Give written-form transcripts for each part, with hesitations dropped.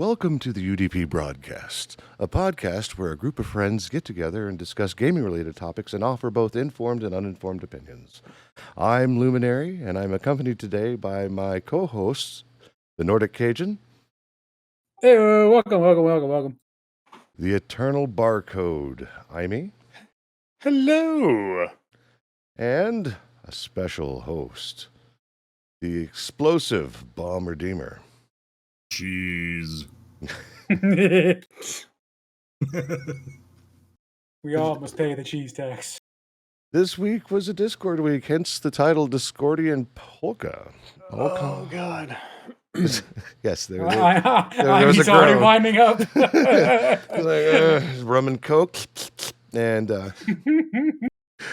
Welcome to the UDP Broadcast, a podcast where a group of friends get together and discuss gaming-related topics and offer both informed and uninformed opinions. I'm Luminary, and I'm accompanied today by my co-hosts, the Nordic Cajun, Hey, welcome. the Eternal Barcode, Imee, Hello. and a special host, the explosive Bomb Redeemer. Cheese. We all must pay the cheese tax. This week was a Discord week, hence the title Discordian Polka. Oh, God. Yes, there was He's a already groan. winding up. Like, rum and coke, and the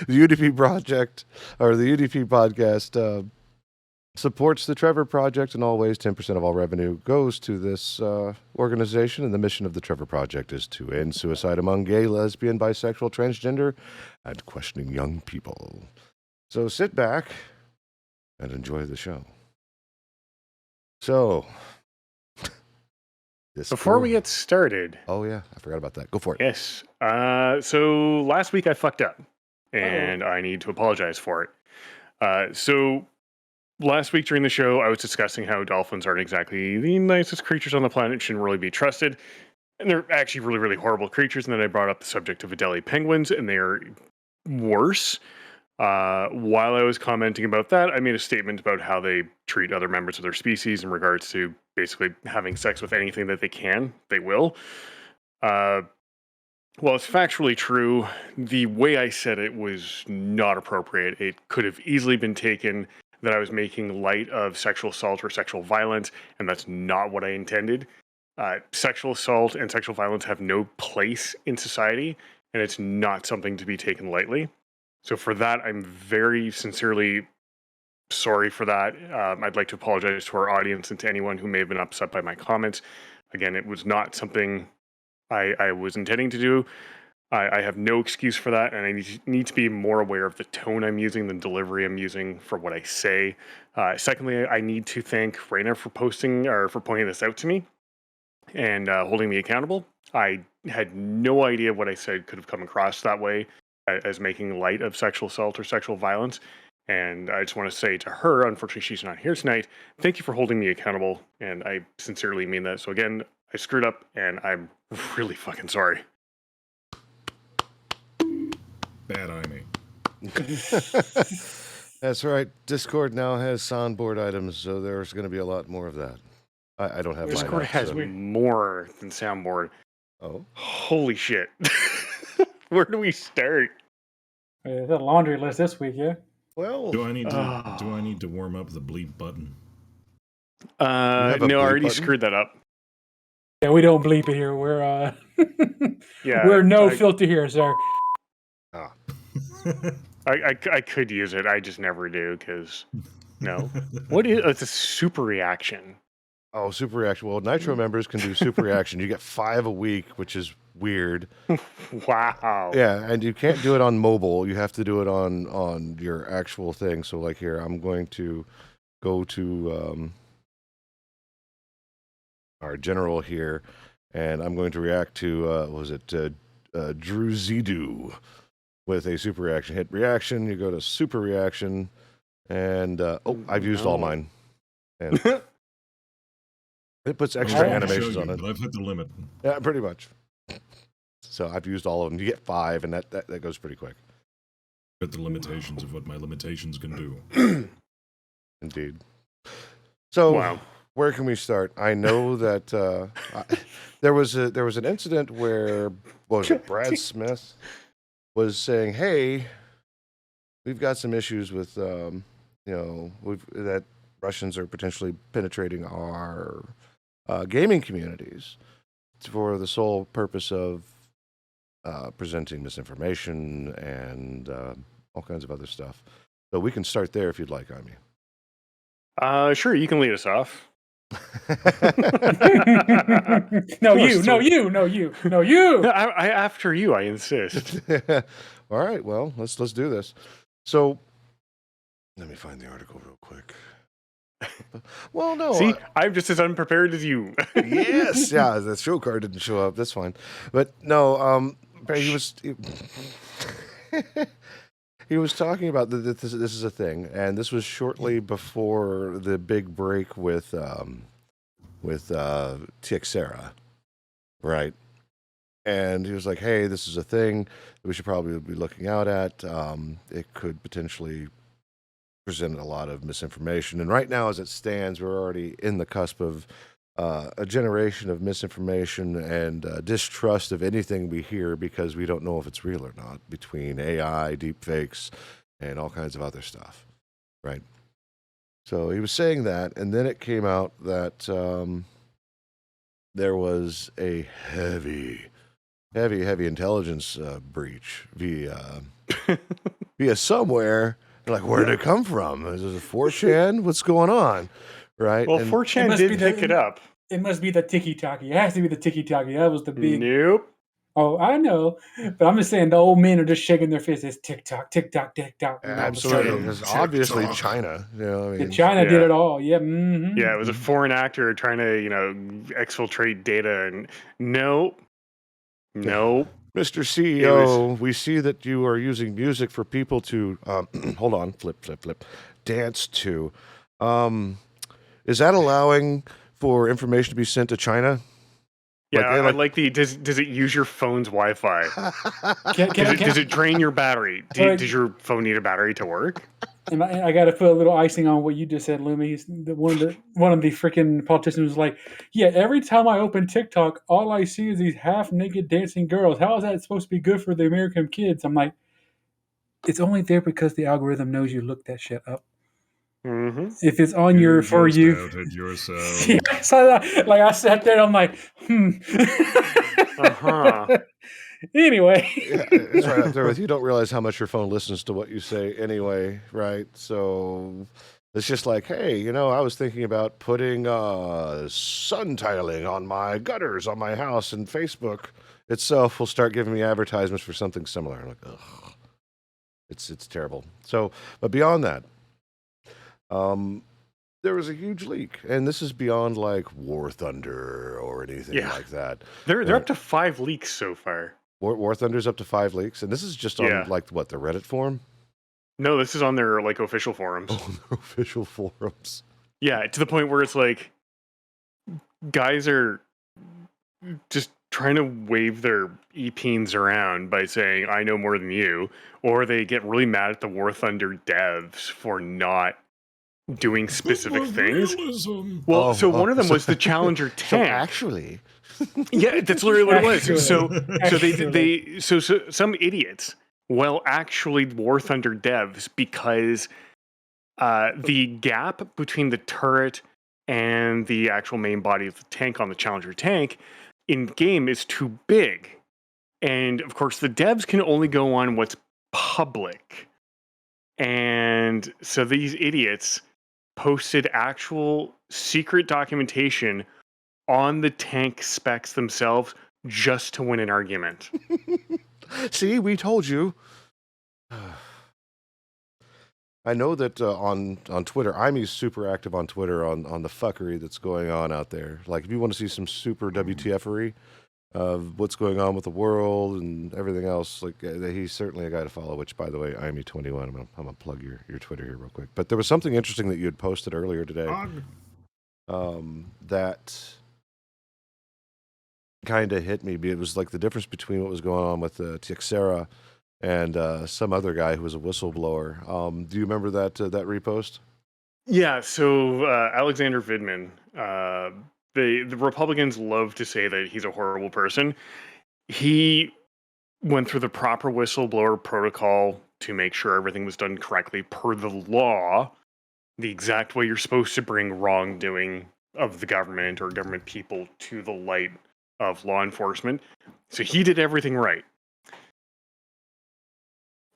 UDP project, or the UDP podcast, supports the Trevor Project in all ways. 10% of all revenue goes to this organization, and the mission of the Trevor Project is to end suicide among gay, lesbian, bisexual, transgender, and questioning young people. So sit back and enjoy the show. So, Before we get started. Oh, yeah, I forgot about that. Go for it. Yes. So last week I fucked up, and I need to apologize for it. So last week during the show, I was discussing how dolphins aren't exactly the nicest creatures on the planet, shouldn't really be trusted. And they're actually really, really horrible creatures. And then I brought up the subject of Adelie penguins, and they are worse. While I was commenting about that, I made a statement about how they treat other members of their species in regards to basically having sex with anything that they can, they will. While it's factually true, the way I said it was not appropriate. It could have easily been taken that I was making light of sexual assault or sexual violence, and that's not what I intended. Sexual assault and sexual violence have no place in society, and it's not something to be taken lightly. So for that, I'm very sincerely sorry for that. I'd like to apologize to our audience and to anyone who may have been upset by my comments. Again, it was not something I was intending to do. I have no excuse for that, and I need to be more aware of the tone I'm using, the delivery I'm using for what I say. Secondly, I need to thank Raina for pointing this out to me and holding me accountable. I had no idea what I said could have come across that way as making light of sexual assault or sexual violence. And I just want to say to her, unfortunately, she's not here tonight. Thank you for holding me accountable. And I sincerely mean that. So again, I screwed up and I'm really fucking sorry. Bad Imee. That's right. Discord now has soundboard items, so there's going to be a lot more of that. I don't have Discord has more than soundboard. Oh. Holy shit. Where do we start? It's a laundry list this week, yeah? Well, Do I need to warm up the bleep button? No, I already button? screwed that up. Yeah, we don't bleep it here. We're Yeah, we're no filter here, sir. Ah. I could use it. I just never do because no. What is it's a super reaction? Oh, super reaction. Well, Nitro members can do super reaction. You get 5 a week, which is weird. Wow. Yeah, and you can't do it on mobile. You have to do it on your actual thing. So, like here, I'm going to go to our general here, and I'm going to react to Drew Zidu with a super reaction. Hit reaction. You go to super reaction, and I've used all mine. And it puts extra animations on it. But I've hit the limit. Yeah, pretty much. So I've used all of them. You get 5, and that goes pretty quick. At the limitations of what my limitations can do. Indeed. So, Wow. where can we start? I know that there was an incident where Brad Smith was saying, "Hey, we've got some issues with that Russians are potentially penetrating our gaming communities for the sole purpose of presenting misinformation and all kinds of other stuff." So we can start there if you'd like, Imee. Sure, you can lead us off. No, you. I after you, I insist. All right, well, let's do this. So let me find the article real quick. Well, no. See, I'm just as unprepared as you. Yes, yeah, the show card didn't show up. That's fine. But no, but he was talking about that this is a thing, and this was shortly before the big break with Tixera, right? And he was like, "Hey, this is a thing that we should probably be looking out at. It could potentially present a lot of misinformation. And right now, as it stands, we're already in the cusp of a generation of misinformation and distrust of anything we hear because we don't know if it's real or not, between AI, deepfakes, and all kinds of other stuff, right?" So he was saying that, and then it came out that there was a heavy intelligence breach via somewhere. They're like, where did it come from? Is it a 4chan? What's going on? Right? Well, And 4chan did pick it up. It must be the tiki-taki. It has to be the tiki-taki. That was the big... Nope. Oh, I know. But I'm just saying the old men are just shaking their fists. It's tick-tock, tick-tock, tick-tock. absolutely, because obviously China. You know, I mean, China did it all. Yeah. Mm-hmm. Yeah, it was a foreign actor trying to, exfiltrate data, and nope. Mr. CEO, we see that you are using music for people to hold on, flip, dance to. Is that allowing for information to be sent to China? Yeah, I like the. Does it use your phone's Wi-Fi? Does it drain your battery? Does your phone need a battery to work? And I got to put a little icing on what you just said, Lumi. One of the freaking politicians was like, "Yeah, every time I open TikTok, all I see is these half-naked dancing girls. How is that supposed to be good for the American kids?" I'm like, it's only there because the algorithm knows you look that shit up. Mm-hmm. If it's on your For You, yeah, so like I sat there, and I'm like, Anyway, yeah, it's right up there with you. Don't realize how much your phone listens to what you say anyway, right? So it's just like, hey, I was thinking about putting sun tiling on my gutters on my house, and Facebook itself will start giving me advertisements for something similar. I'm like, ugh, it's terrible. So, but beyond that, there was a huge leak, and this is beyond like War Thunder or anything like that. They're up to 5 leaks so far. War Thunder's up to 5 leaks, and this is just on like what, the Reddit forum? No, this is on their like official forums. Oh, their official forums. Yeah, to the point where it's like guys are just trying to wave their e-peens around by saying, "I know more than you," or they get really mad at the War Thunder devs for not doing specific things. Well, one of them was the Challenger tank. So actually, yeah, that's literally what it was. So some idiots, actually War Thunder devs, because the gap between the turret and the actual main body of the tank on the Challenger tank in game is too big, and of course the devs can only go on what's public, and so these idiots posted actual secret documentation on the tank specs themselves just to win an argument. See, we told you. I know that on Twitter, I'm super active on Twitter on the fuckery that's going on out there. Like, if you want to see some super WTF-ery of what's going on with the world and everything else, like he's certainly a guy to follow. Which, by the way, IME21. I'm gonna plug your Twitter here real quick. But there was something interesting that you had posted earlier today. That kind of hit me. It was like the difference between what was going on with Tixera and some other guy who was a whistleblower. Do you remember that repost? Yeah. So Alexander Vidman, the Republicans love to say that he's a horrible person. He went through the proper whistleblower protocol to make sure everything was done correctly per the law, the exact way you're supposed to bring wrongdoing of the government or government people to the light of law enforcement. So he did everything right.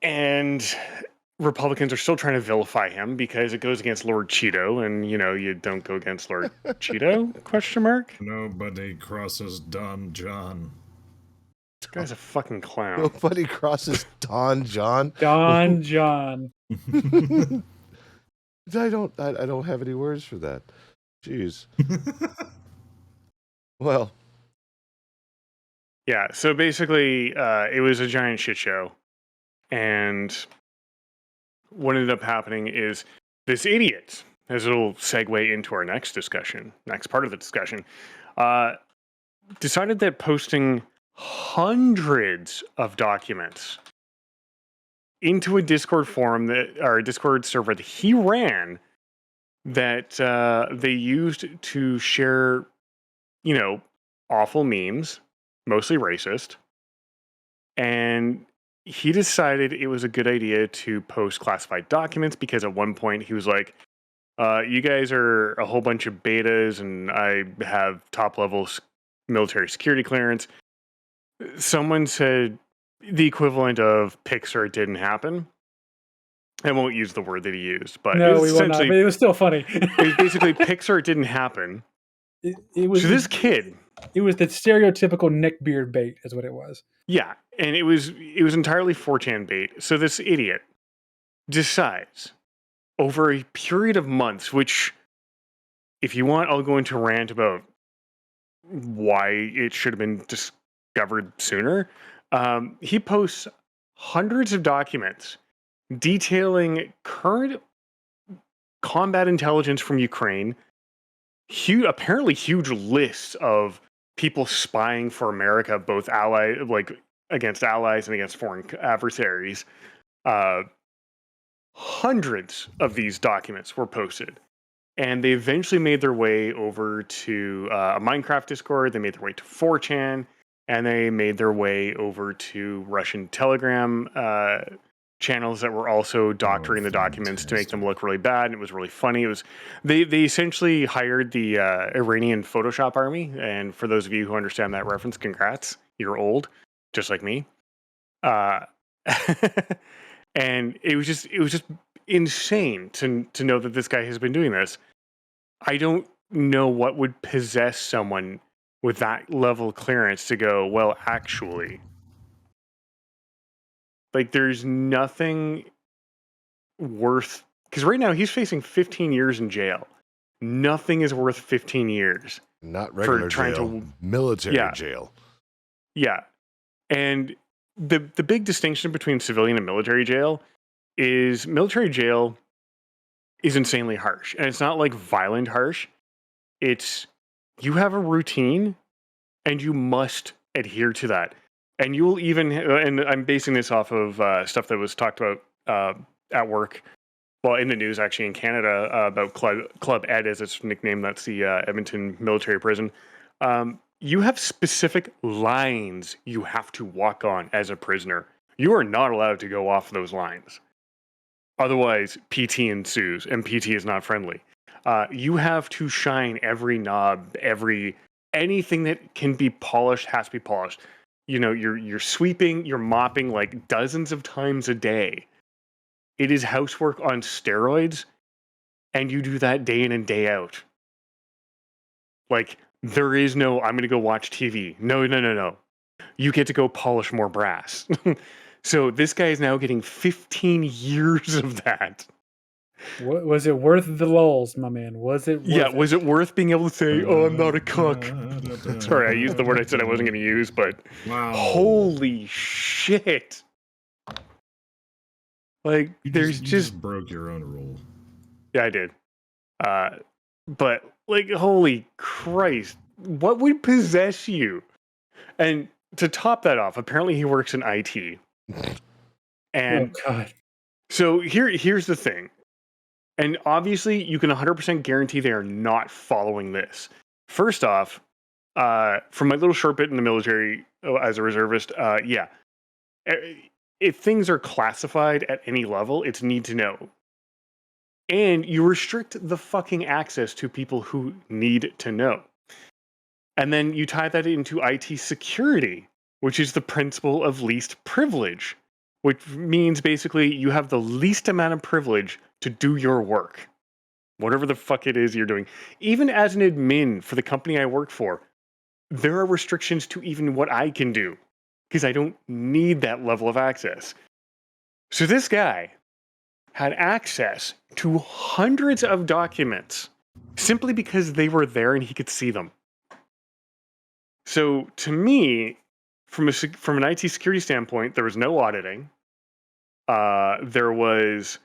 And Republicans are still trying to vilify him because it goes against Lord Cheeto, and you don't go against Lord Cheeto? ? Nobody crosses Don John. This guy's a fucking clown. Nobody crosses Don John. Don John. I don't have any words for that. Jeez. Well, Yeah, so basically, it was a giant shit show. And what ended up happening is this idiot, as a little segue into our next part of the discussion, decided that posting hundreds of documents into a Discord forum or a Discord server that he ran that they used to share, awful memes, mostly racist. And he decided it was a good idea to post classified documents because at one point he was like, you guys are a whole bunch of betas and I have top level military security clearance. Someone said the equivalent of Pixar didn't happen. I won't use the word that he used, but No, it was we will not. essentially But it was still funny. it was basically Pixar didn't happen. It was So this kid, It was the stereotypical neckbeard bait, is what it was. yeah, and it was entirely 4chan bait. So this idiot decides over a period of months, which, if you want, I'll go into a rant about why it should have been discovered sooner. He posts hundreds of documents detailing current combat intelligence from Ukraine, apparently huge lists of people spying for America, both against allies and against foreign adversaries. Hundreds of these documents were posted. And they eventually made their way over to a Minecraft Discord. They made their way to 4chan, and they made their way over to Russian Telegram channels that were also doctoring the documents to make them look really bad. And it was really funny. It was they essentially hired the Iranian Photoshop army. And for those of you who understand that reference, congrats, you're old, just like me. And it was just insane to know that this guy has been doing this. I don't know what would possess someone with that level of clearance to go, well, actually, like, there's nothing worth, because right now he's facing 15 years in jail. Nothing is worth 15 years. not regular jail, military jail. Yeah. And the big distinction between civilian and military jail is military jail is insanely harsh. And it's not like violent harsh. It's you have a routine and you must adhere to that. And you'll even, and I'm basing this off of stuff that was talked about at work, well, in the news actually in Canada, about Club Ed, as it's nicknamed. That's the Edmonton military prison. You have specific lines you have to walk on as a prisoner. You are not allowed to go off those lines. Otherwise, PT ensues, and PT is not friendly. You have to shine every knob, anything that can be polished has to be polished. You know, you're sweeping, you're mopping like dozens of times a day. It is housework on steroids, and you do that day in and day out. Like, there is no, I'm going to go watch TV. No. You get to go polish more brass. So this guy is now getting 15 years of that. Was it worth the lulls, my man? Was it worth it? Was it worth being able to say, oh, I'm not a cook? Sorry, I used the word I said I wasn't going to use, but wow. Holy shit. Like, You there's just broke your own rule. Yeah, I did. But, like, holy Christ, what would possess you? And to top that off, apparently he works in IT. And oh, God. so here's the thing. And obviously, you can 100% guarantee they are not following this. First off, from my little short bit in the military as a reservist, if things are classified at any level, it's need to know. And you restrict the fucking access to people who need to know. And then you tie that into IT security, which is the principle of least privilege, which means basically you have the least amount of privilege to do your work. Whatever the fuck it is you're doing. Even as an admin for the company I work for, there are restrictions to even what I can do because I don't need that level of access. So this guy had access to hundreds of documents simply because they were there and he could see them. So to me, from an IT security standpoint, there was no auditing. There was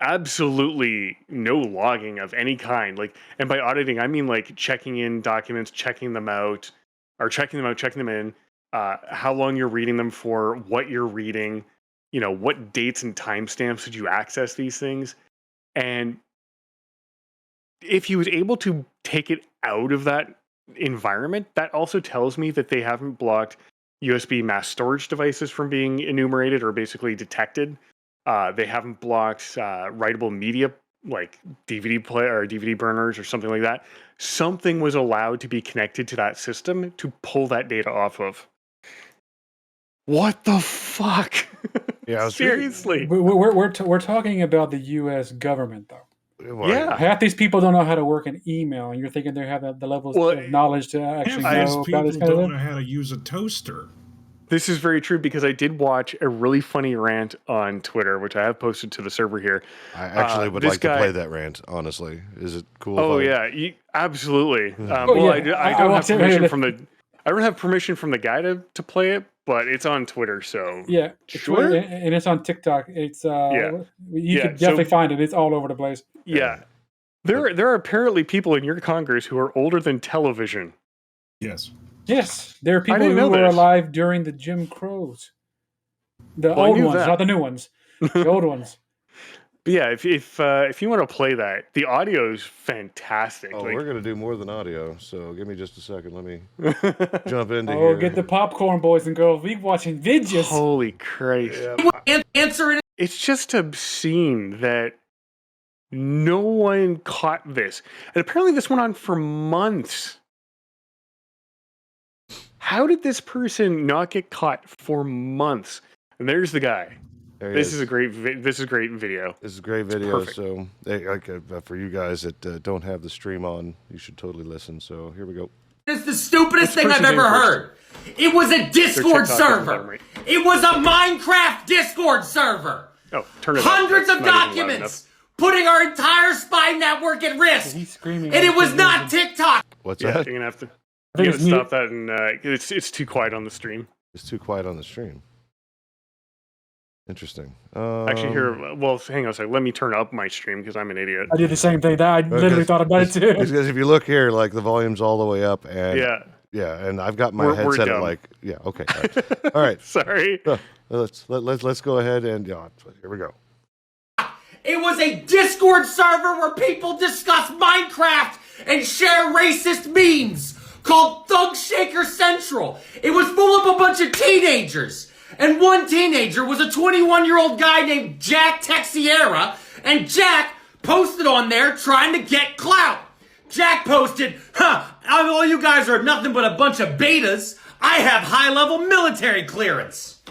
absolutely no logging of any kind. Like, and by auditing, I mean like checking in documents, checking them out, checking them in, how long you're reading them for, what you're reading, what dates and timestamps did you access these things. And if he was able to take it out of that environment, that also tells me that they haven't blocked USB mass storage devices from being enumerated or basically detected. They haven't blocked writable media like DVD player or DVD burners or something like that. Something was allowed to be connected to that system to pull that data off of. What the fuck? Yeah, seriously. We're talking about the U.S. government, though. Well, Yeah. Half these people don't know how to work an email, and you're thinking they have the levels of knowledge to actually Half know these about people this kind of don't thing. know how to use a toaster. This is very true because I did watch a really funny rant on Twitter, which I have posted to the server here. I actually would like to play that rant, honestly. Is it cool? Oh, yeah, absolutely. yeah. I don't have permission from the... I don't have permission from the guy to play it, but it's on Twitter, so... Yeah, sure. Twitter, and it's on TikTok. It's you can definitely find it. It's all over the place. Yeah. There are apparently people in your Congress who are older than television. Yes. Yes, there are people who were alive during the Jim Crows. The old ones, not the new ones. The old ones. But yeah, if you want to play that, the audio is fantastic. Oh, we're going to do more than audio, so give me just a second. Let me jump into here. Oh, get the popcorn, boys and girls. We watching videos. Holy Christ. Yeah. Answer it. It's just obscene that no one caught this. And apparently this went on for months. How did this person not get caught for months? And there's the guy. This is a great video. This is a great video. So for you guys that don't have the stream on, you should totally listen. So here we go. It's the stupidest thing I've ever heard. It was a Discord server. It was a Minecraft Discord server. Oh, turn it up. Hundreds of documents putting our entire spy network at risk. He's screaming. And it was not TikTok. What's yeah, that? You're gonna have to stop that, and it's too quiet on the stream. It's too quiet on the stream. Interesting. Actually, here, well, hang on a second. Let me turn up my stream because I'm an idiot. I did the same thing. I literally thought about it too. Because if you look here, like the volume's all the way up, and yeah, and I've got my headset at like okay, all right. Sorry. Let's go ahead and here we go. It was a Discord server where people discuss Minecraft and share racist memes called Thug Shaker Central. It was full of a bunch of teenagers. And one teenager was a 21-year-old guy named Jack Texiera, and Jack posted on there trying to get clout. Jack posted, all you guys are nothing but a bunch of betas. I have high-level military clearance.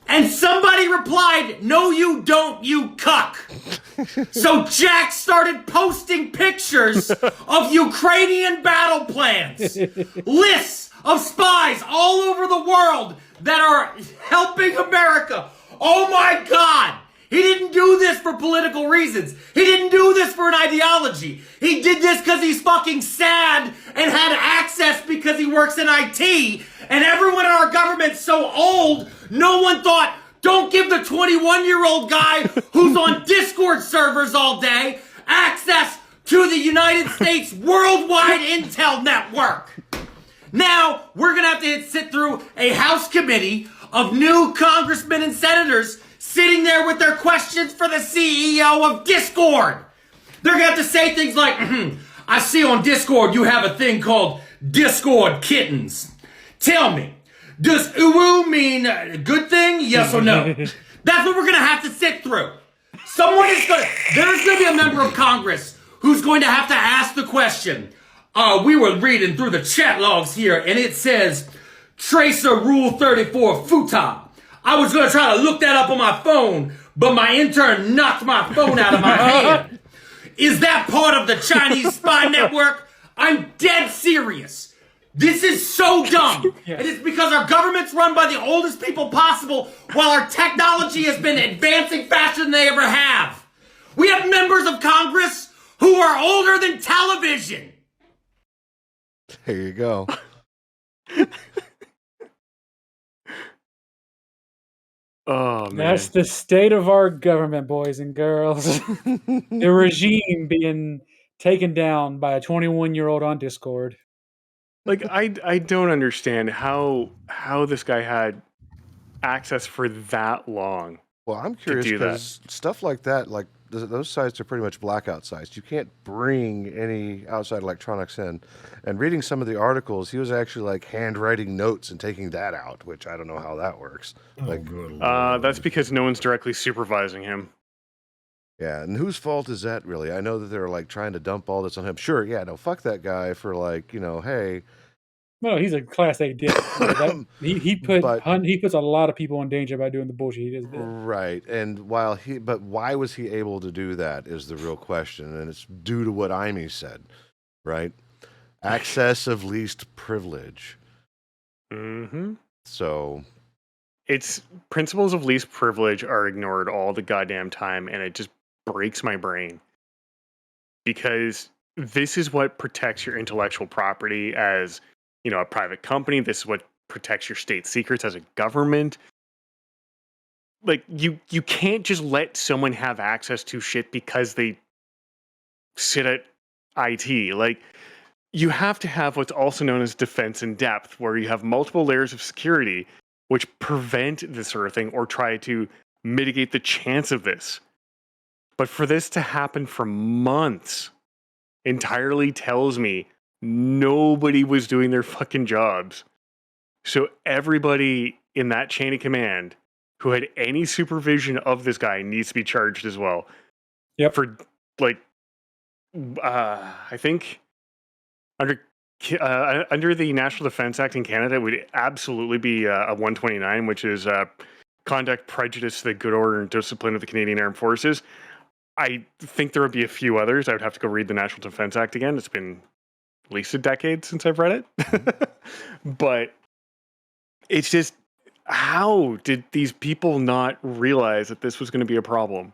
And somebody replied, no you don't, you cuck. So Jack started posting pictures of Ukrainian battle plans, lists of spies all over the world that are helping America. Oh my God. He didn't do this for political reasons. He didn't do this for an ideology. He did this because he's fucking sad and had access because he works in IT. And everyone in our government's so old, no one thought, don't give the 21-year-old guy who's on Discord servers all day access to the United States worldwide intel network. Now, we're going to have to sit through a House committee of new congressmen and senators sitting there with their questions for the CEO of Discord. They're going to have to say things like, I see on Discord you have a thing called Discord kittens. Tell me, does uwu mean a good thing? Yes or no? That's what we're going to have to sit through. There's going to be a member of Congress who's going to have to ask the question. We were reading through the chat logs here, and it says, Tracer Rule 34 Futa. I was going to try to look that up on my phone, but my intern knocked my phone out of my hand. Is that part of the Chinese spy network? I'm dead serious. This is so dumb. Yes. It is because our government's run by the oldest people possible while our technology has been advancing faster than they ever have. We have members of Congress who are older than television. There you go. Oh man, That's the state of our government, boys and girls. The regime being taken down by a 21-year-old on Discord. like I don't understand how this guy had access for that long. Well, I'm curious do that. because stuff like that, like those sites are pretty much blackout sites. You can't bring any outside electronics in. And reading some of the articles, he was actually like handwriting notes and taking that out, which I don't know how that works. Oh, Like, good That's lord. because no one's directly supervising him. yeah, and whose fault is that really? I know that they're like trying to dump all this on him. Sure, yeah, no, fuck that guy for like, hey, No, he's a class A dick. He puts a lot of people in danger by doing the bullshit he just did. right. And but why was he able to do that is the real question. And it's due to what Amy said, right? Access of least privilege. Mm-hmm. So, It's principles of least privilege are ignored all the goddamn time, and it just breaks my brain. Because this is what protects your intellectual property as, a private company. This is what protects your state secrets as a government. Like, you can't just let someone have access to shit because they sit at IT. Like, you have to have what's also known as defense in depth, where you have multiple layers of security which prevent this sort of thing or try to mitigate the chance of this. But for this to happen for months entirely tells me nobody was doing their fucking jobs. So everybody in that chain of command who had any supervision of this guy needs to be charged as well. Yep. For like, I think under the National Defense Act in Canada, it would absolutely be a 129, which is conduct prejudice to the good order and discipline of the Canadian Armed Forces. I think there would be a few others. I would have to go read the National Defense Act again. It's been at least a decade since I've read it. But it's just, how did these people not realize that this was going to be a problem?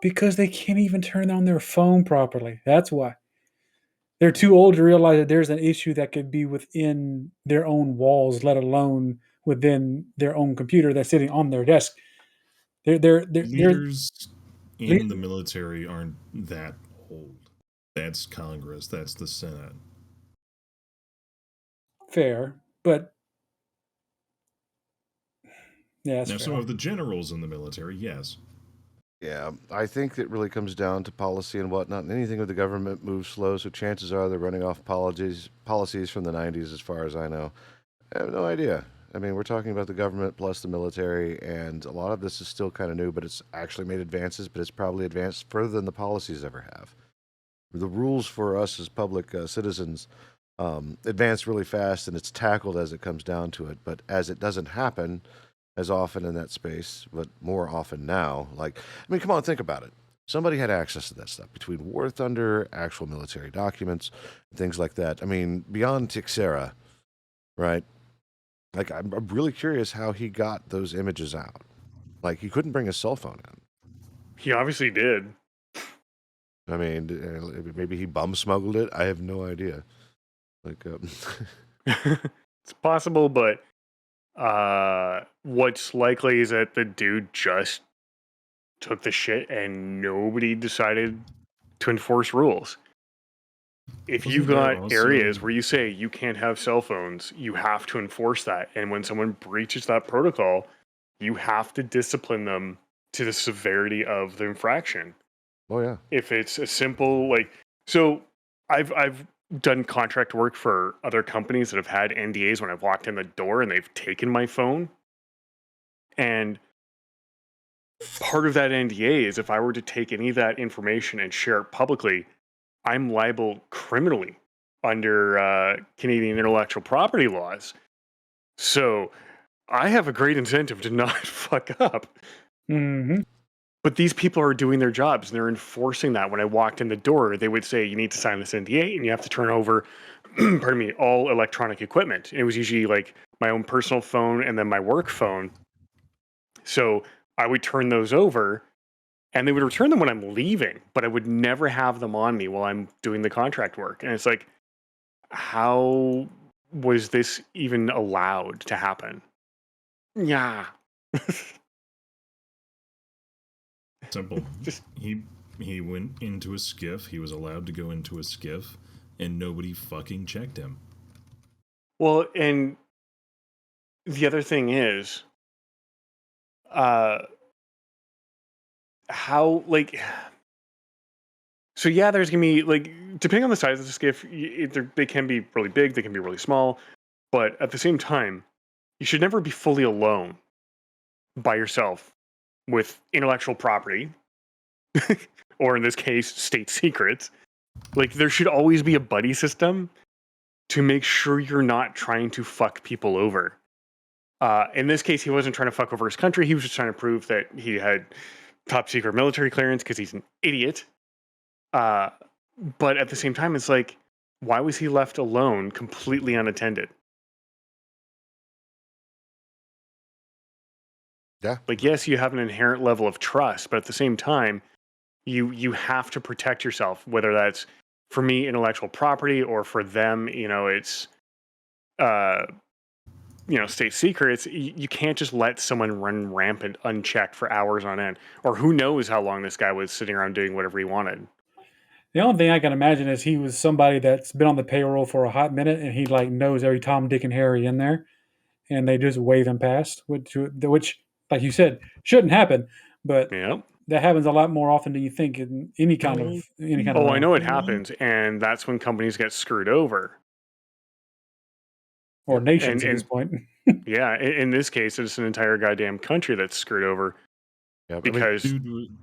Because they can't even turn on their phone properly. That's why. They're too old to realize that there's an issue that could be within their own walls, let alone within their own computer that's sitting on their desk. They're Leaders in the military aren't that old. That's Congress. That's the Senate. fair, but yeah, that's Now, fair. some of the generals in the military, yes. yeah, I think it really comes down to policy and whatnot. And anything with the government moves slow, so chances are they're running off policies from the 90s, as far as I know. I have no idea. I mean, we're talking about the government plus the military, and a lot of this is still kind of new, but it's actually made advances, but it's probably advanced further than the policies ever have. The rules for us as public citizens advance really fast, and it's tackled as it comes down to it. But as it doesn't happen as often in that space, but more often now, like, I mean, come on, think about it. Somebody had access to that stuff between War Thunder, actual military documents, things like that. I mean, beyond Tixera, right? Like, I'm really curious how he got those images out. Like, he couldn't bring his cell phone in. He obviously did. I mean, maybe he bum smuggled it. I have no idea. Like, It's possible, but what's likely is that the dude just took the shit and nobody decided to enforce rules. If you've Wasn't there got also- areas where you say you can't have cell phones, you have to enforce that. And when someone breaches that protocol, you have to discipline them to the severity of the infraction. oh yeah. If it's a simple, like, so I've done contract work for other companies that have had NDAs when I've walked in the door and they've taken my phone. And part of that NDA is if I were to take any of that information and share it publicly, I'm liable criminally under Canadian intellectual property laws. So I have a great incentive to not fuck up. Mm-hmm. But these people are doing their jobs and they're enforcing that. When I walked in the door, they would say, you need to sign this NDA and you have to turn over pardon me, all electronic equipment. And it was usually like my own personal phone and then my work phone. So I would turn those over, and they would return them when I'm leaving, but I would never have them on me while I'm doing the contract work. And it's like, how was this even allowed to happen? Yeah. Simple. He went into a skiff. He was allowed to go into a skiff, and nobody fucking checked him. Well, and the other thing is, how, like, so yeah, there's gonna be, like, depending on the size of the skiff, they can be really big, they can be really small, but at the same time, you should never be fully alone by yourself with intellectual property, or in this case, state secrets. Like, there should always be a buddy system to make sure you're not trying to fuck people over. In this case, he wasn't trying to fuck over his country. He was just trying to prove that he had top secret military clearance because he's an idiot. But at the same time, it's like, why was he left alone, completely unattended? Yeah. Like, yes, you have an inherent level of trust, but at the same time, you have to protect yourself, whether that's, for me, intellectual property, or for them, it's state secrets. You can't just let someone run rampant unchecked for hours on end, or who knows how long this guy was sitting around doing whatever he wanted. The only thing I can imagine is he was somebody that's been on the payroll for a hot minute, and he like knows every Tom, Dick, and Harry in there, and they just wave him past, which like you said, shouldn't happen, but Yeah. that happens a lot more often than you think in any kind of Oh, I know it happens, and that's when companies get screwed over. or nations at this point. Yeah, in this case, it's an entire goddamn country that's screwed over. Yeah, because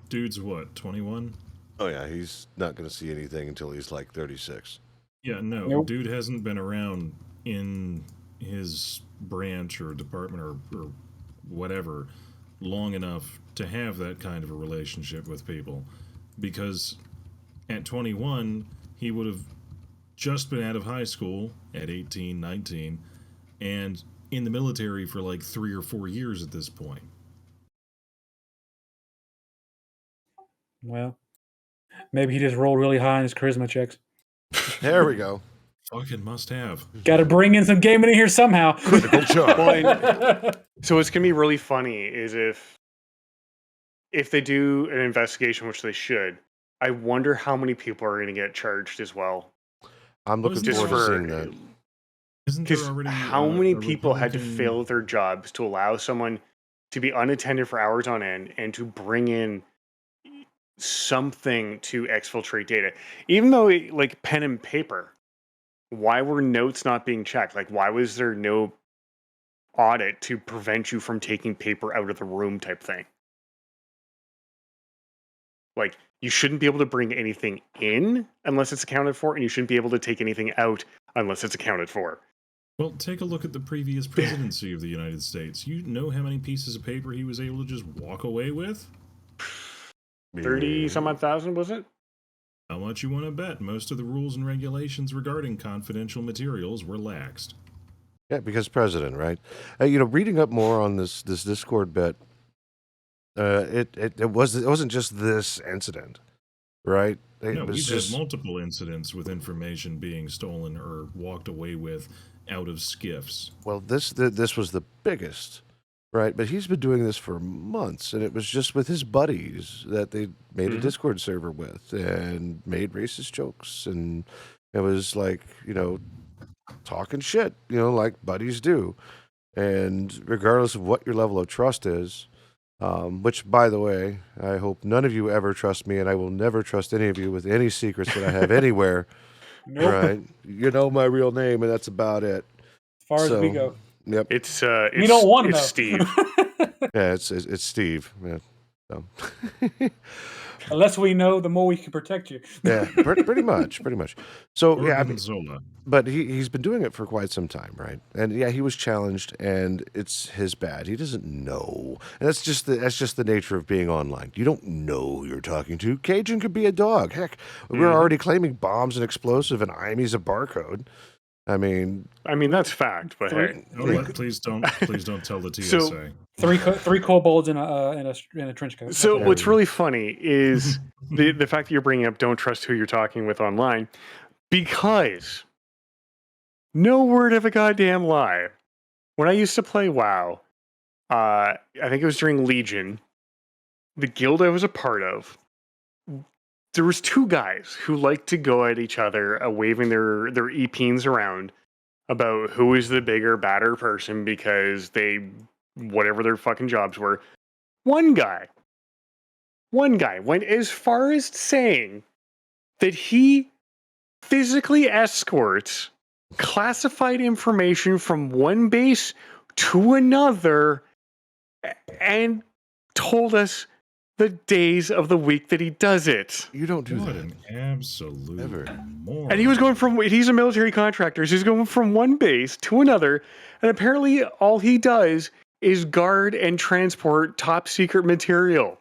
dude's what, 21? Oh yeah, he's not going to see anything until he's like 36. Yeah, no, Nope. Dude hasn't been around in his branch or department or whatever long enough to have that kind of a relationship with people, because at 21 he would have just been out of high school at 18, 19, and in the military for like 3 or 4 years at this point. Well, maybe he just rolled really high on his charisma checks. There we go. Fucking must have. Got to bring in some gaming in here somehow. Critical charge. So what's gonna be really funny is if they do an investigation, which they should, I wonder how many people are gonna get charged as well. I'm looking Just forward to for seeing that. Isn't there because already how many a people had to Republican- fail their jobs to allow someone to be unattended for hours on end and to bring in something to exfiltrate data, even though like pen and paper? Why were notes not being checked? Like, why was there no audit to prevent you from taking paper out of the room type thing? Like, you shouldn't be able to bring anything in unless it's accounted for, and you shouldn't be able to take anything out unless it's accounted for. Well, take a look at the previous presidency of the United States. You know how many pieces of paper he was able to just walk away with? 30 some odd thousand, was it? How much you want to bet? Most of the rules and regulations regarding confidential materials were laxed. Yeah, because president, right? Reading up more on this Discord bit, it wasn't just this incident, right? No, was we've just had multiple incidents with information being stolen or walked away with out of skiffs. well, this was the biggest, right? But he's been doing this for months, and it was just with his buddies that they made a Discord server with and made racist jokes, and it was like talking shit, like buddies do. And regardless of what your level of trust is, which, by the way, I hope none of you ever trust me, and I will never trust any of you with any secrets that I have anywhere. Nope. Right? You know my real name, and that's about it. As far as we So, go. Yep. It's We don't want to know. it's Steve. Yeah, it's Steve. Yeah. So. Unless we know, the more we can protect you. Yeah, pretty much. So yeah, I mean, Gorgonzola. but he's been doing it for quite some time, right? And yeah, he was challenged, and it's his bad. He doesn't know, and that's just the nature of being online. You don't know who you're talking to. Cajun could be a dog. Heck, we're already claiming bombs and explosive, and IME's a barcode. I mean, that's fact, but hey. Please don't tell the TSA. So- Three kobolds in a trench coat. So That's what's really funny is the fact that you're bringing up don't trust who you're talking with online, because no word of a goddamn lie. When I used to play WoW, I think it was during Legion, the guild I was a part of, there was two guys who liked to go at each other, waving their e-peens around about who is the bigger, badder person because they, whatever their fucking jobs were. One guy went as far as saying that he physically escorts classified information from one base to another and told us the days of the week that he does it. you don't do What that. an absolute Ever. moron. And he was going from, he's a military contractor, so he's going from one base to another, and apparently all he does is guard and transport top secret material.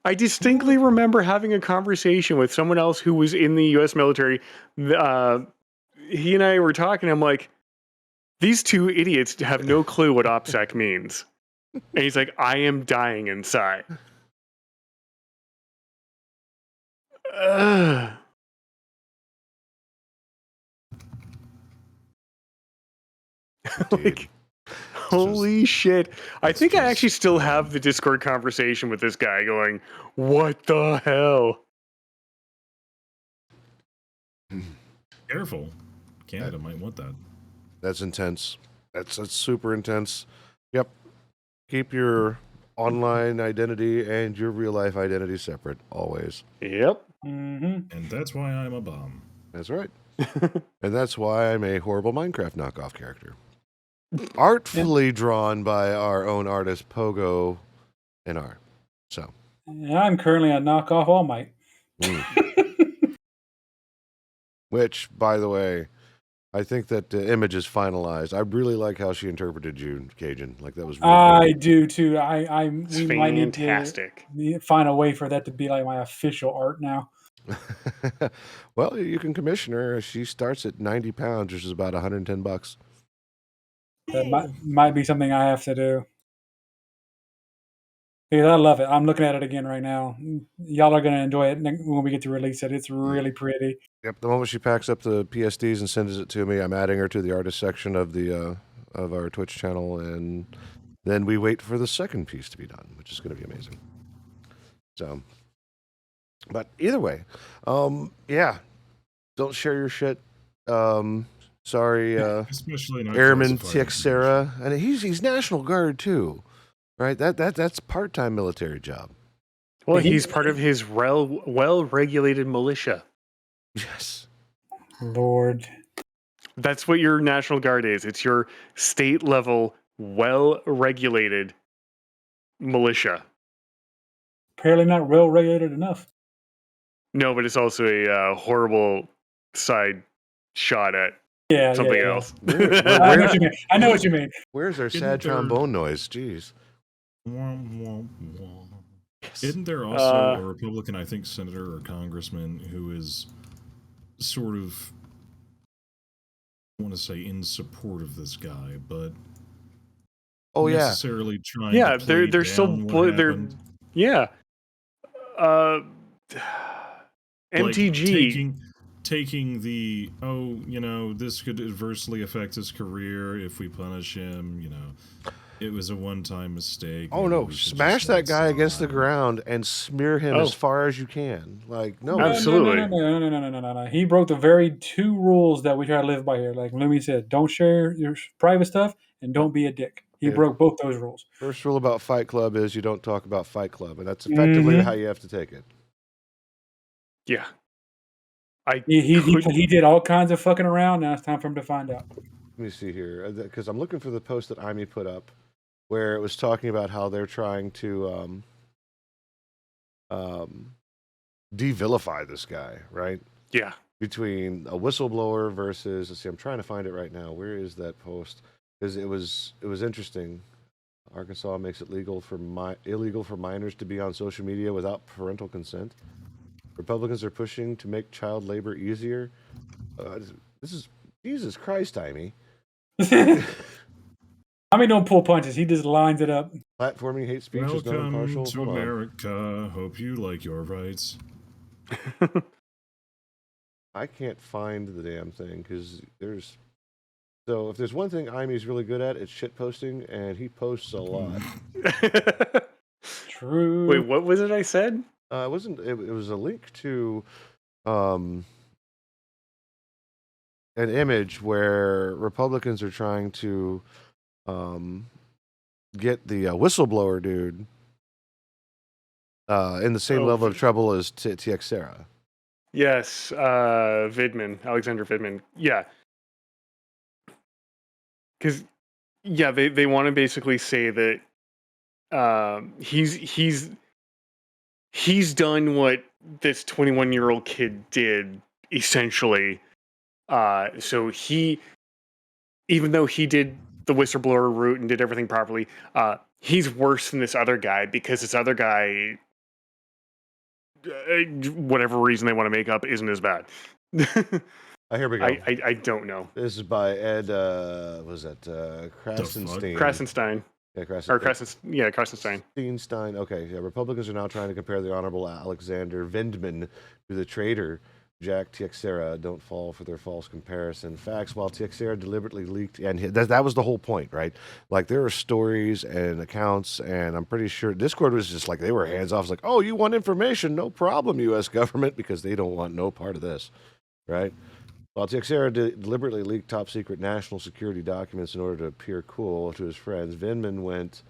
I distinctly remember having a conversation with someone else who was in the US military. He and I were talking, I'm like, these two idiots have no clue what OPSEC means. And he's like, I am dying inside. Like, holy shit. I think I actually still have the Discord conversation with this guy going, what the hell? Careful. Canada might want that. That's intense. That's super intense. Yep. Keep your online identity and your real life identity separate always. Yep. Mm-hmm. And that's why I'm a bum. That's right. And that's why I'm a horrible Minecraft knockoff character. Artfully drawn by our own artist Pogo and art. So I'm currently a knockoff All Might. which, by the way, I think that the image is finalized. I really like how she interpreted you, Cajun. Like that was really I do too. We It's might need fantastic. to find a way for that to be like my official art now. Well, you can commission her. She starts at 90 pounds, which is about $110. That might be something I have to do. Because I love it. I'm looking at it again right now. Y'all are going to enjoy it when we get to release it. It's really pretty. Yep. The moment she packs up the PSDs and sends it to me, I'm adding her to the artist section of the of our Twitch channel, and then we wait for the second piece to be done, which is going to be amazing. So, but either way, yeah, don't share your shit. Sorry, Especially not Airman classified Tixera, and he's National Guard too, right? That's part-time military job. Well, he's part of his well-regulated militia. Yes. Lord. That's what your National Guard is. It's your state-level, well-regulated militia. Apparently not well regulated enough. No, but it's also a horrible side shot at Yeah, something yeah. else. I know what you mean. I know what you mean. Where's our Isn't sad there- trombone noise? Jeez. Womp, womp, womp. Yes. Isn't there also a Republican, I think, senator or congressman who is sort of, I want to say in support of this guy, but Oh yeah. necessarily trying Yeah, to play they're still down what they're happened? yeah. Like, MTG. taking the, this could adversely affect his career if we punish him, it was a one-time mistake. Oh maybe no! we should Smash just let that guy it against the slide. ground and smear him Oh. as far as you can. Like no. Absolutely. No. He broke the very two rules that we try to live by here. Like Lumi said, don't share your private stuff and don't be a dick. He Yeah. broke both those rules. First rule about Fight Club is you don't talk about Fight Club, and that's effectively Mhm. how you have to take it. Yeah. He did all kinds of fucking around. Now it's time for him to find out. Let me see here, because I'm looking for the post that Imi put up, where it was talking about how they're trying to de-vilify this guy, right? Yeah. Between a whistleblower versus, let's see, I'm trying to find it right now. Where is that post? Because it was interesting. Arkansas makes it illegal for minors to be on social media without parental consent. Republicans are pushing to make child labor easier. This is Jesus Christ, Amy. I mean, don't pull punches. He just lines it up. Platforming hate speech is not Welcome impartial. to Hold on. America. Hope you like your rights. I can't find the damn thing because there's. So if there's one thing Imy's really good at, it's shit posting, and he posts a lot. True. Wait, what was it I said? It wasn't. It was a link to an image where Republicans are trying to get the whistleblower dude in the same level of trouble as Teixeira. Yes, Vidman, Alexander Vidman. Yeah. Because, yeah, they want to basically say that he's done what this 21-year-old kid did, essentially. So even though he did the whistleblower route and did everything properly, he's worse than this other guy because this other guy, whatever reason they want to make up, isn't as bad. Here we go. I don't know. This is by Ed. Was that Krasenstein? Krasenstein. Yeah, Krasenstein. Steinstein. Okay, yeah. Republicans are now trying to compare the Honorable Alexander Vindman to the traitor Jack Teixeira. Don't fall for their false comparison. Facts. While Teixeira deliberately leaked, and that was the whole point, right? Like there are stories and accounts, and I'm pretty sure Discord was just like they were hands off. It's like, oh, you want information? No problem, U.S. government, because they don't want no part of this, right? While Teixeira deliberately leaked top-secret national security documents in order to appear cool to his friends, Vindman went,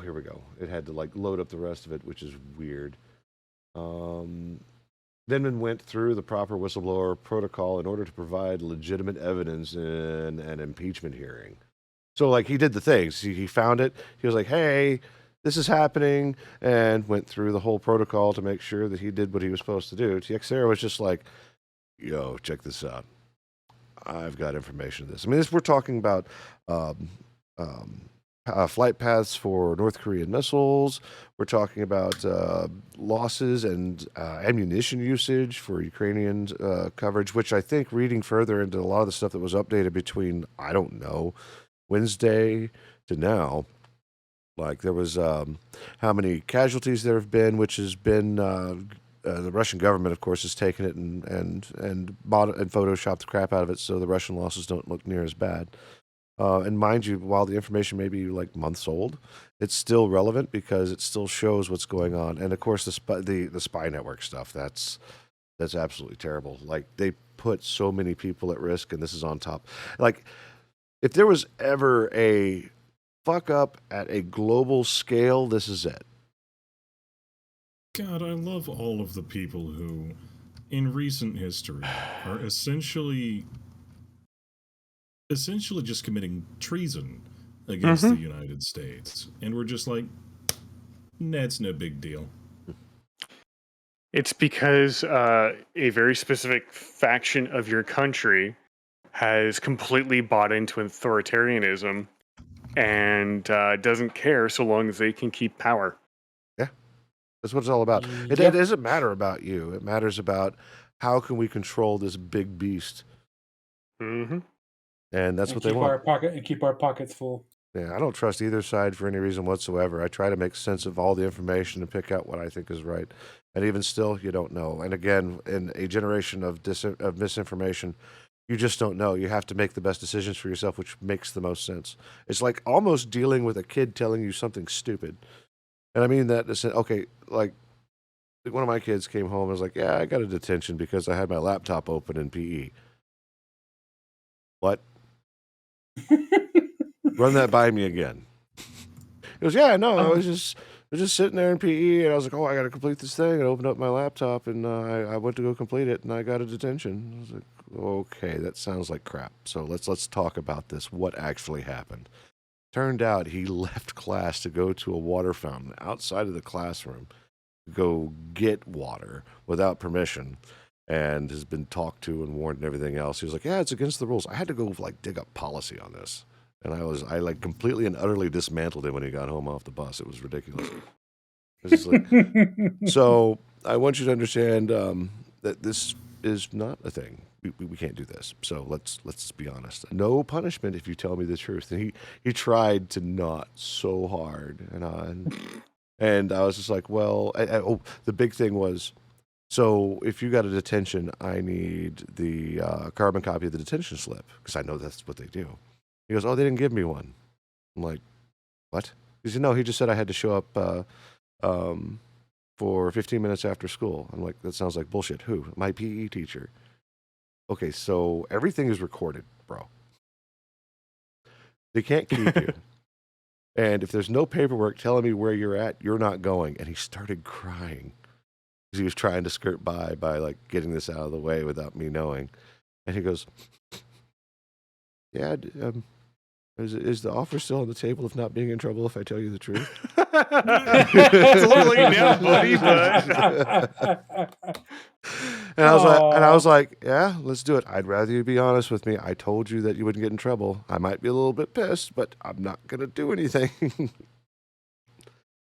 here we go. It had to, load up the rest of it, which is weird. Vindman went through the proper whistleblower protocol in order to provide legitimate evidence in an impeachment hearing. So, he did the things. He found it. He was like, hey, this is happening, and went through the whole protocol to make sure that he did what he was supposed to do. Teixeira was just like, yo, check this out. I've got information on this. I mean, we're talking about flight paths for North Korean missiles. We're talking about losses and ammunition usage for Ukrainian coverage, which I think reading further into a lot of the stuff that was updated between, I don't know, Wednesday to now, there was how many casualties there have been, which has been the Russian government, of course, has taken it and photoshopped the crap out of it, so the Russian losses don't look near as bad. And mind you, while the information may be months old, it's still relevant because it still shows what's going on. And of course, the spy network stuff that's absolutely terrible. They put so many people at risk, and this is on top. If there was ever a fuck up at a global scale, this is it. God, I love all of the people who, in recent history, are essentially just committing treason against the United States. And we're just like, nah, it's no big deal. It's because a very specific faction of your country has completely bought into authoritarianism and doesn't care so long as they can keep power. Yeah, that's what it's all about. It doesn't matter about you. It matters about how can we control this big beast. Mm-hmm. And that's what they want. Keep our pockets full. Yeah, I don't trust either side for any reason whatsoever. I try to make sense of all the information and pick out what I think is right. And even still, you don't know. And again, in a generation of misinformation, you just don't know. You have to make the best decisions for yourself, which makes the most sense. It's like almost dealing with a kid telling you something stupid. And I mean that to say, okay, one of my kids came home and was like, yeah, I got a detention because I had my laptop open in PE. What? Run that by me again. He goes, yeah, no, I was just sitting there in PE, and I was like, oh, I got to complete this thing. And I opened up my laptop, and I went to go complete it, and I got a detention. I was like, okay, that sounds like crap. So let's talk about this. What actually happened? Turned out he left class to go to a water fountain outside of the classroom, go get water without permission, and has been talked to and warned and everything else. He was like, yeah, it's against the rules. I had to go dig up policy on this. And I like completely and utterly dismantled him when he got home off the bus. It was ridiculous. It was just like, so I want you to understand that this is not a thing. We can't do this. So let's be honest. No punishment if you tell me the truth. And he tried to not so hard, and I was just like, well, the big thing was, so if you got a detention, I need the carbon copy of the detention slip because I know that's what they do. He goes, oh, they didn't give me one. I'm like, what? He said, no, he just said I had to show up for 15 minutes after school. I'm like, that sounds like bullshit. Who? My PE teacher. Okay, so everything is recorded, bro. They can't keep you. And if there's no paperwork telling me where you're at, you're not going. And he started crying because he was trying to skirt by like getting this out of the way without me knowing. And he goes, yeah, is the offer still on the table of not being in trouble if I tell you the truth? It's a little late now, buddy, but... And I was like, yeah, let's do it. I'd rather you be honest with me. I told you that you wouldn't get in trouble. I might be a little bit pissed, but I'm not gonna do anything.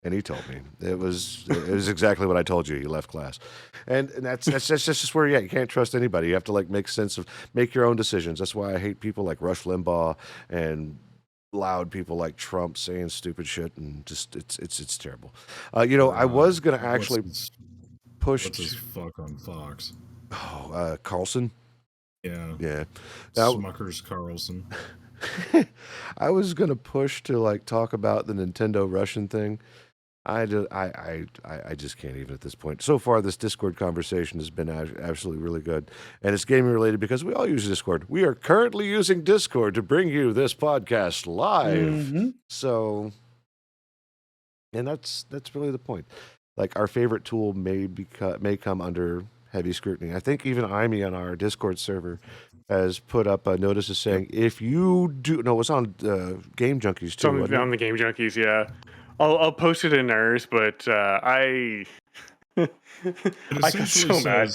And he told me it was exactly what I told you. He left class, and that's just where you can't trust anybody. You have to like make your own decisions. That's why I hate people like Rush Limbaugh and loud people like Trump saying stupid shit, and just it's terrible. I was gonna actually push. What's his fuck on Fox? Oh, Carlson. Yeah. Now, Smuckers Carlson. I was gonna push to like talk about the Nintendo Russian thing. I just can't even at this point. So far, this Discord conversation has been absolutely really good, and it's gaming related because we all use Discord. We are currently using Discord to bring you this podcast live. Mm-hmm. So, and that's really the point. Like our favorite tool may come under heavy scrutiny. I think even Imi on our Discord server has put up a notice saying if you do it's on Game Junkies too. On the Game Junkies, yeah. I'll post it in ours, but I got so mad.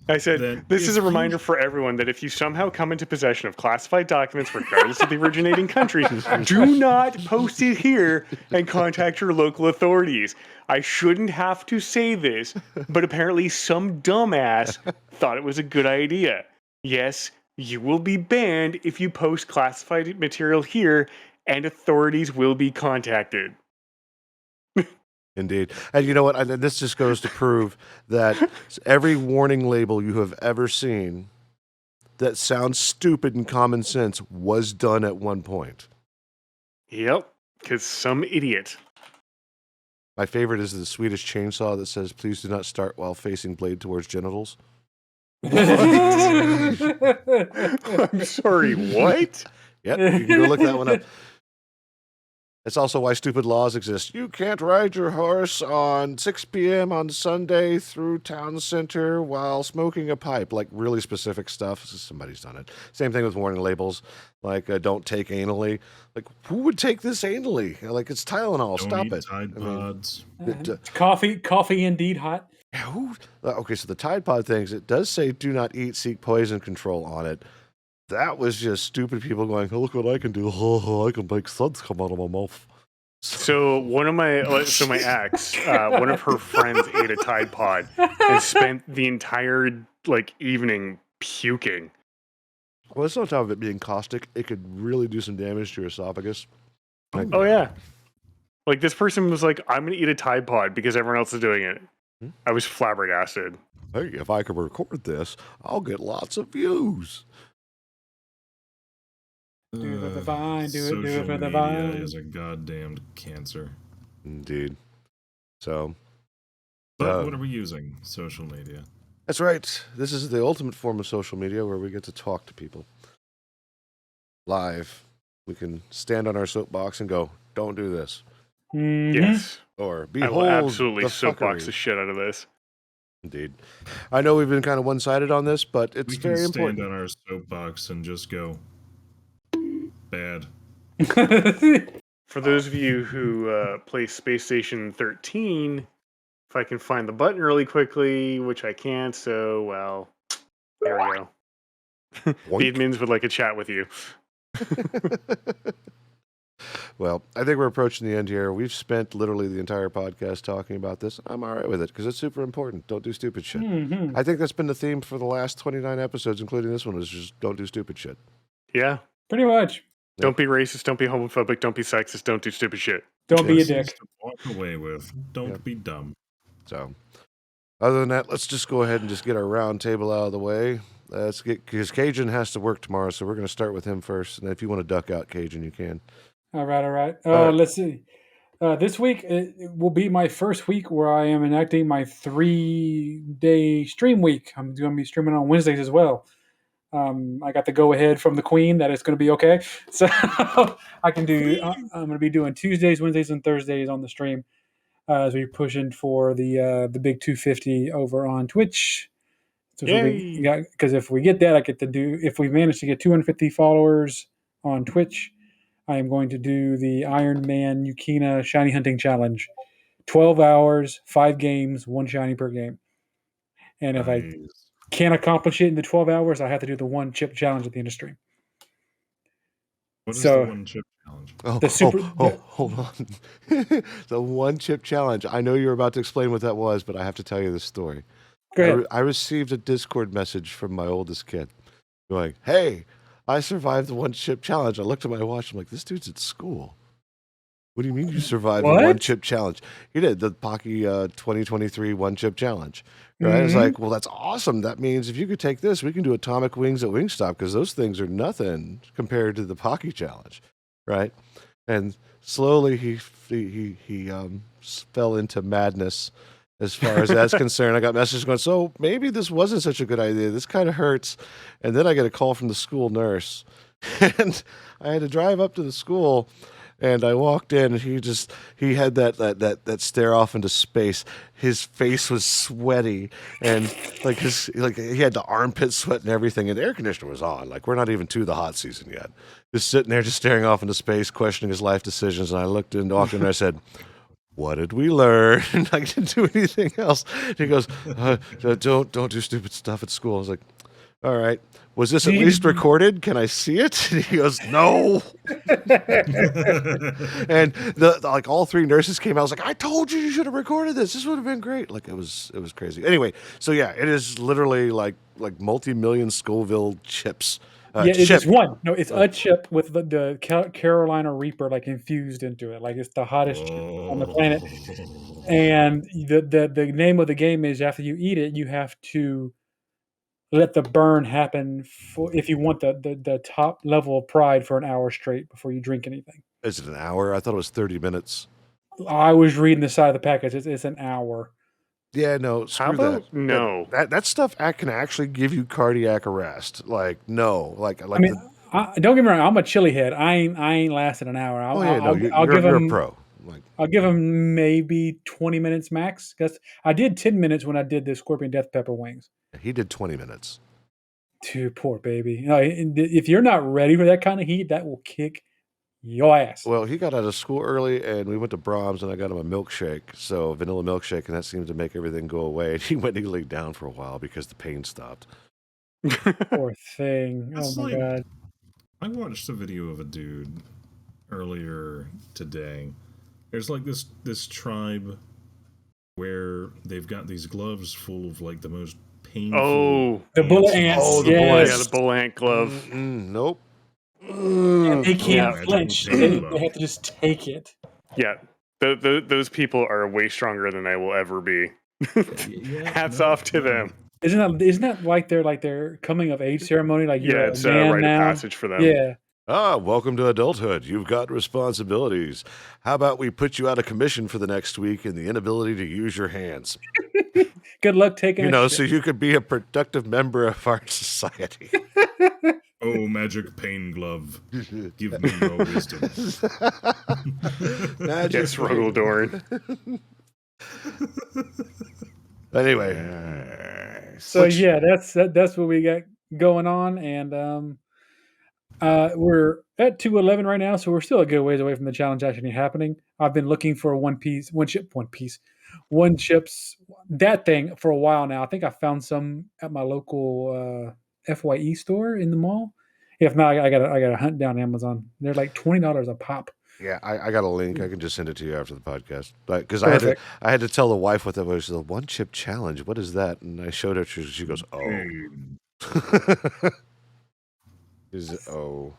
I said, this is a reminder for everyone that if you somehow come into possession of classified documents, regardless of the originating country, do not post it here and contact your local authorities. I shouldn't have to say this, but apparently some dumbass thought it was a good idea. Yes, you will be banned if you post classified material here, and authorities will be contacted. Indeed. And you know what? This just goes to prove that every warning label you have ever seen that sounds stupid and common sense was done at one point. Yep, because some idiot. My favorite is the Swedish chainsaw that says, please do not start while facing blade towards genitals. I'm sorry, what? Yep, you can go look that one up. It's also why stupid laws exist. You can't ride your horse on 6 p.m. on Sunday through town center while smoking a pipe. Like really specific stuff. Somebody's done it. Same thing with warning labels. Like don't take anally. Like who would take this anally? Like it's Tylenol. Don't Stop eat it. Tide Pods. Coffee indeed hot. Okay, so the Tide Pod things, it does say do not eat, seek poison control on it. That was just stupid people going, oh, look what I can do. I can make suds come out of my mouth. So my ex, one of her friends ate a Tide Pod and spent the entire evening puking. Well, it's on top of it being caustic. It could really do some damage to your esophagus. Oh yeah. Like this person was like, I'm gonna eat a Tide Pod because everyone else is doing it. I was flabbergasted. Hey, if I could record this, I'll get lots of views. Do it for the vine, do it for the Social vine. media is a goddamned cancer. Indeed. So. But what are we using? Social media. That's right. This is the ultimate form of social media where we get to talk to people. Live. We can stand on our soapbox and go, don't do this. Mm-hmm. Yes. Or I behold will absolutely the soapbox fuckery. the shit out of this. Indeed. I know we've been kind of one-sided on this, but it's We can very stand important. on our soapbox and just go, bad. For those of you who play Space Station 13, if I can find the button really quickly, which I can't, so, well, there we go. The Yoink. admins would like a chat with you. Well, I think we're approaching the end here. We've spent literally the entire podcast talking about this. I'm all right with it because it's super important. Don't do stupid shit. Mhm. I think that's been the theme for the last 29 episodes, including this one, was just don't do stupid shit. Yeah. Pretty much. Don't be racist. Don't be homophobic. Don't be sexist. Don't do stupid shit. Don't be a Lessons dick. to walk away with. Don't Yep. be dumb. So, other than that, let's just go ahead and just get our round table out of the way. Let's get, because Cajun has to work tomorrow, so we're going to start with him first. And if you want to duck out, Cajun, you can. All right. right. Let's see. This week it will be my first week where I am enacting my 3-day stream week. I'm going to be streaming on Wednesdays as well. I got the go ahead from the Queen that it's going to be okay. So I can do. I'm going to be doing Tuesdays, Wednesdays, and Thursdays on the stream as we're pushing for the big 250 over on Twitch. So because if we get that, I get to do. If we manage to get 250 followers on Twitch, I am going to do the Iron Man Yukina Shiny Hunting Challenge. 12 hours, 5 games, 1 shiny per game. And if I Nice. can't accomplish it in the 12 hours, I have to do the 1 chip challenge at the end of stream. What is So- the one chip challenge? Oh, The super- hold on. The one chip challenge. I know you're about to explain what that was, but I have to tell you this story. Go ahead. I received a Discord message from my oldest kid going, "Hey, I survived the one chip challenge." I looked at my watch. I'm like, "This dude's at school. What do you mean you survived the one What? chip challenge?" He did the Pocky 2023 one chip challenge. Right? I was Mhm. like, "Well, that's awesome. That means if you could take this, we can do atomic wings at Wingstop because those things are nothing compared to the Pocky challenge." Right? And slowly he fell into madness as far as that's concerned. I got messages going, "So maybe this wasn't such a good idea. This kind of hurts." And then I get a call from the school nurse, and I had to drive up to the school, and I walked in, and he had that stare off into space. His face was sweaty, and like he had the armpit sweat and everything, and the air conditioner was on. Like, we're not even to the hot season yet. Just sitting there, just staring off into space, questioning his life decisions. And I walked in, and I said, "What did we learn?" I didn't do anything else. He goes, "Don't do stupid stuff at school." I was like, "All right. Was this at least recorded? Can I see it?" And he goes, "No." And like all 3 nurses came out. I was like, "I told you should have recorded this. This would have been great." Like, it was crazy. Anyway, so yeah, it is literally like multi-million Scoville chips. Yeah, it's chip. just one. No, it's a chip with the Carolina Reaper like infused into it. Like, it's the hottest chip on the planet. And the name of the game is, after you eat it, you have to let the burn happen if you want the top level of pride for an hour straight before you drink anything. Is it an hour? I thought it was 30 minutes. I was reading the side of the package. It's an hour. Yeah, no, screw How that. about no? That stuff can actually give you cardiac arrest. Like, no, like I mean, don't get me wrong. I'm a chili head. I ain't lasting an hour. you're a pro. Like, I'll give them maybe 20 minutes max. Because I did 10 minutes when I did the scorpion death pepper wings. he did 20 minutes. Too poor baby. No, if you're not ready for that kind of heat, that will kick your ass. Well, he got out of school early, and we went to Brahms, and I got him a milkshake, so vanilla milkshake, and that seemed to make everything go away. And he went and he laid down for a while because the pain stopped. Poor thing. It's Oh my like- god. I watched a video of a dude earlier today. There's like this tribe where they've got these gloves full of like the most painful. Oh, The bullet ants. Oh, the yes. bullet yeah, the bull ant glove. Nope. And they can't Yeah. flinch. Pain They have to just take it. Yeah, those people are way stronger than I will ever be. Yeah, Hats no, off to no. them. Isn't that like their coming of age ceremony? Like, you're Yeah, a it's a man rite now? of passage for them. Yeah. Welcome to adulthood. You've got responsibilities. How about we put you out of commission for the next week in the inability to use your hands? Good luck taking So you could be a productive member of our society. Oh, magic pain glove, give me your wisdom. Magic Yes, Rogaldorn. Anyway, So yeah, that's what we got going on, and we're at 211 right now, so we're still a good ways away from the challenge actually happening. I've been looking for one chips, that thing for a while now. I think I found some at my local FYE store in the mall. If not, I got to hunt down Amazon. They're like $20 a pop. Yeah, I got a link. I can just send it to you after the podcast. But because Perfect. I had to tell the wife what that was. She said, the one chip challenge. What is that? And I showed her. She goes, oh. She said, oh.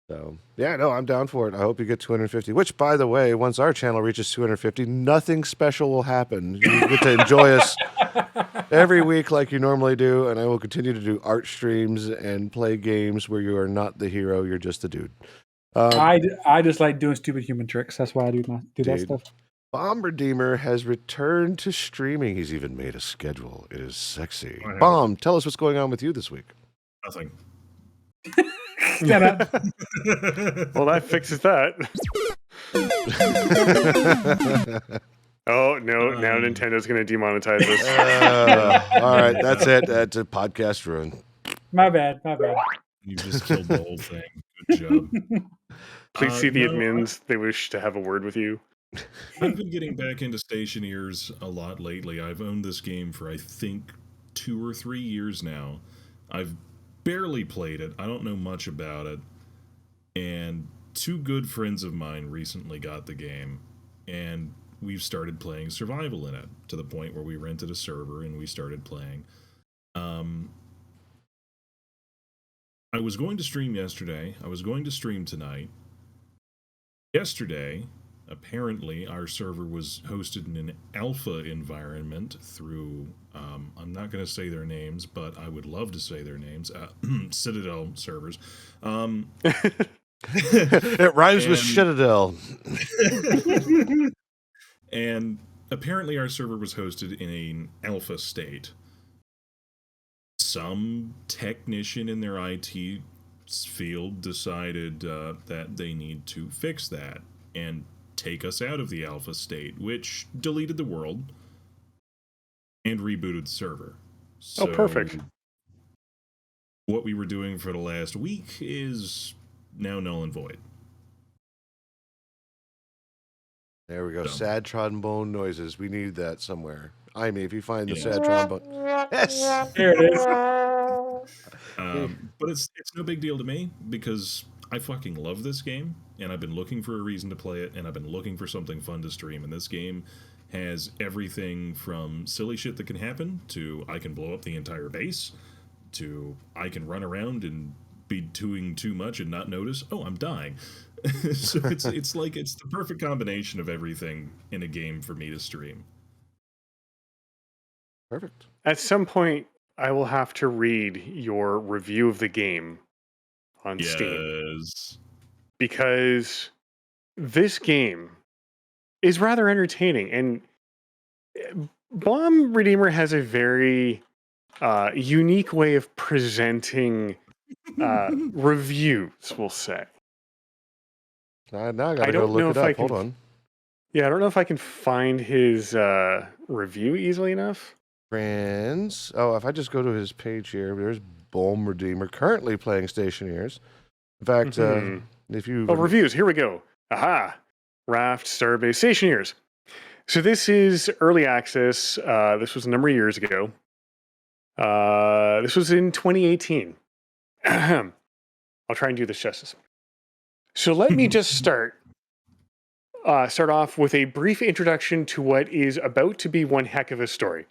So yeah, no, I'm down for it. I hope you get 250. Which, by the way, once our channel reaches 250, nothing special will happen. You get to enjoy us every week like you normally do, and I will continue to do art streams and play games where you are not the hero, you're just a dude. I just like doing stupid human tricks. That's why I do that Dude. stuff. Bomb Redeemer has returned to streaming. He's even made a schedule. It is sexy. Wow. Bomb, tell us what's going on with you this week. Nothing. Well, that fixes that. Oh, no. Now Nintendo's going to demonetize this. All right, that's it. That's a podcast ruin. My bad. You just killed the whole thing. Good job. Please see the no, admins. They wish to have a word with you. I've been getting back into Stationeers a lot lately. I've owned this game for, I think, 2 or 3 years now. I've barely played it. I don't know much about it. And 2 good friends of mine recently got the game. And we've started playing survival in it to the point where we rented a server and we started playing. I was going to stream yesterday. I was going to stream tonight. Yesterday, apparently, our server was hosted in an alpha environment through, I'm not going to say their names, but I would love to say their names, Citadel servers. It rhymes with Citadel. And apparently our server was hosted in an alpha state. Some technician in their IT field decided that they need to fix that and take us out of the alpha state, which deleted the world and rebooted the server. So perfect. What we were doing for the last week is now null and void. There we go. So. Sad trombone noises. We need that somewhere. I mean, if you find the sad trombone. Yes! Here it is. But it's no big deal to me because I fucking love this game and I've been looking for a reason to play it and I've been looking for something fun to stream, and this game has everything from silly shit that can happen to I can blow up the entire base to I can run around and be doing too much and not notice, oh, I'm dying. So it's the perfect combination of everything in a game for me to stream. Perfect. At some point, I will have to read your review of the game on Steam. Yes. Because this game is rather entertaining. And Bomb Redeemer has a very unique way of presenting reviews, we'll say. Now I gotta go look it up. Hold on. Yeah, I don't know if I can find his review easily enough. Friends. Oh, if I just go to his page here, there's Bomb Redeemer currently playing Stationeers. In fact, if you... Oh, reviews. Here we go. Aha. Raft, Starbase, Stationeers. So this is early access. This was a number of years ago. This was in 2018. I'll try and do this justice. So let me just start off with a brief introduction to what is about to be one heck of a story.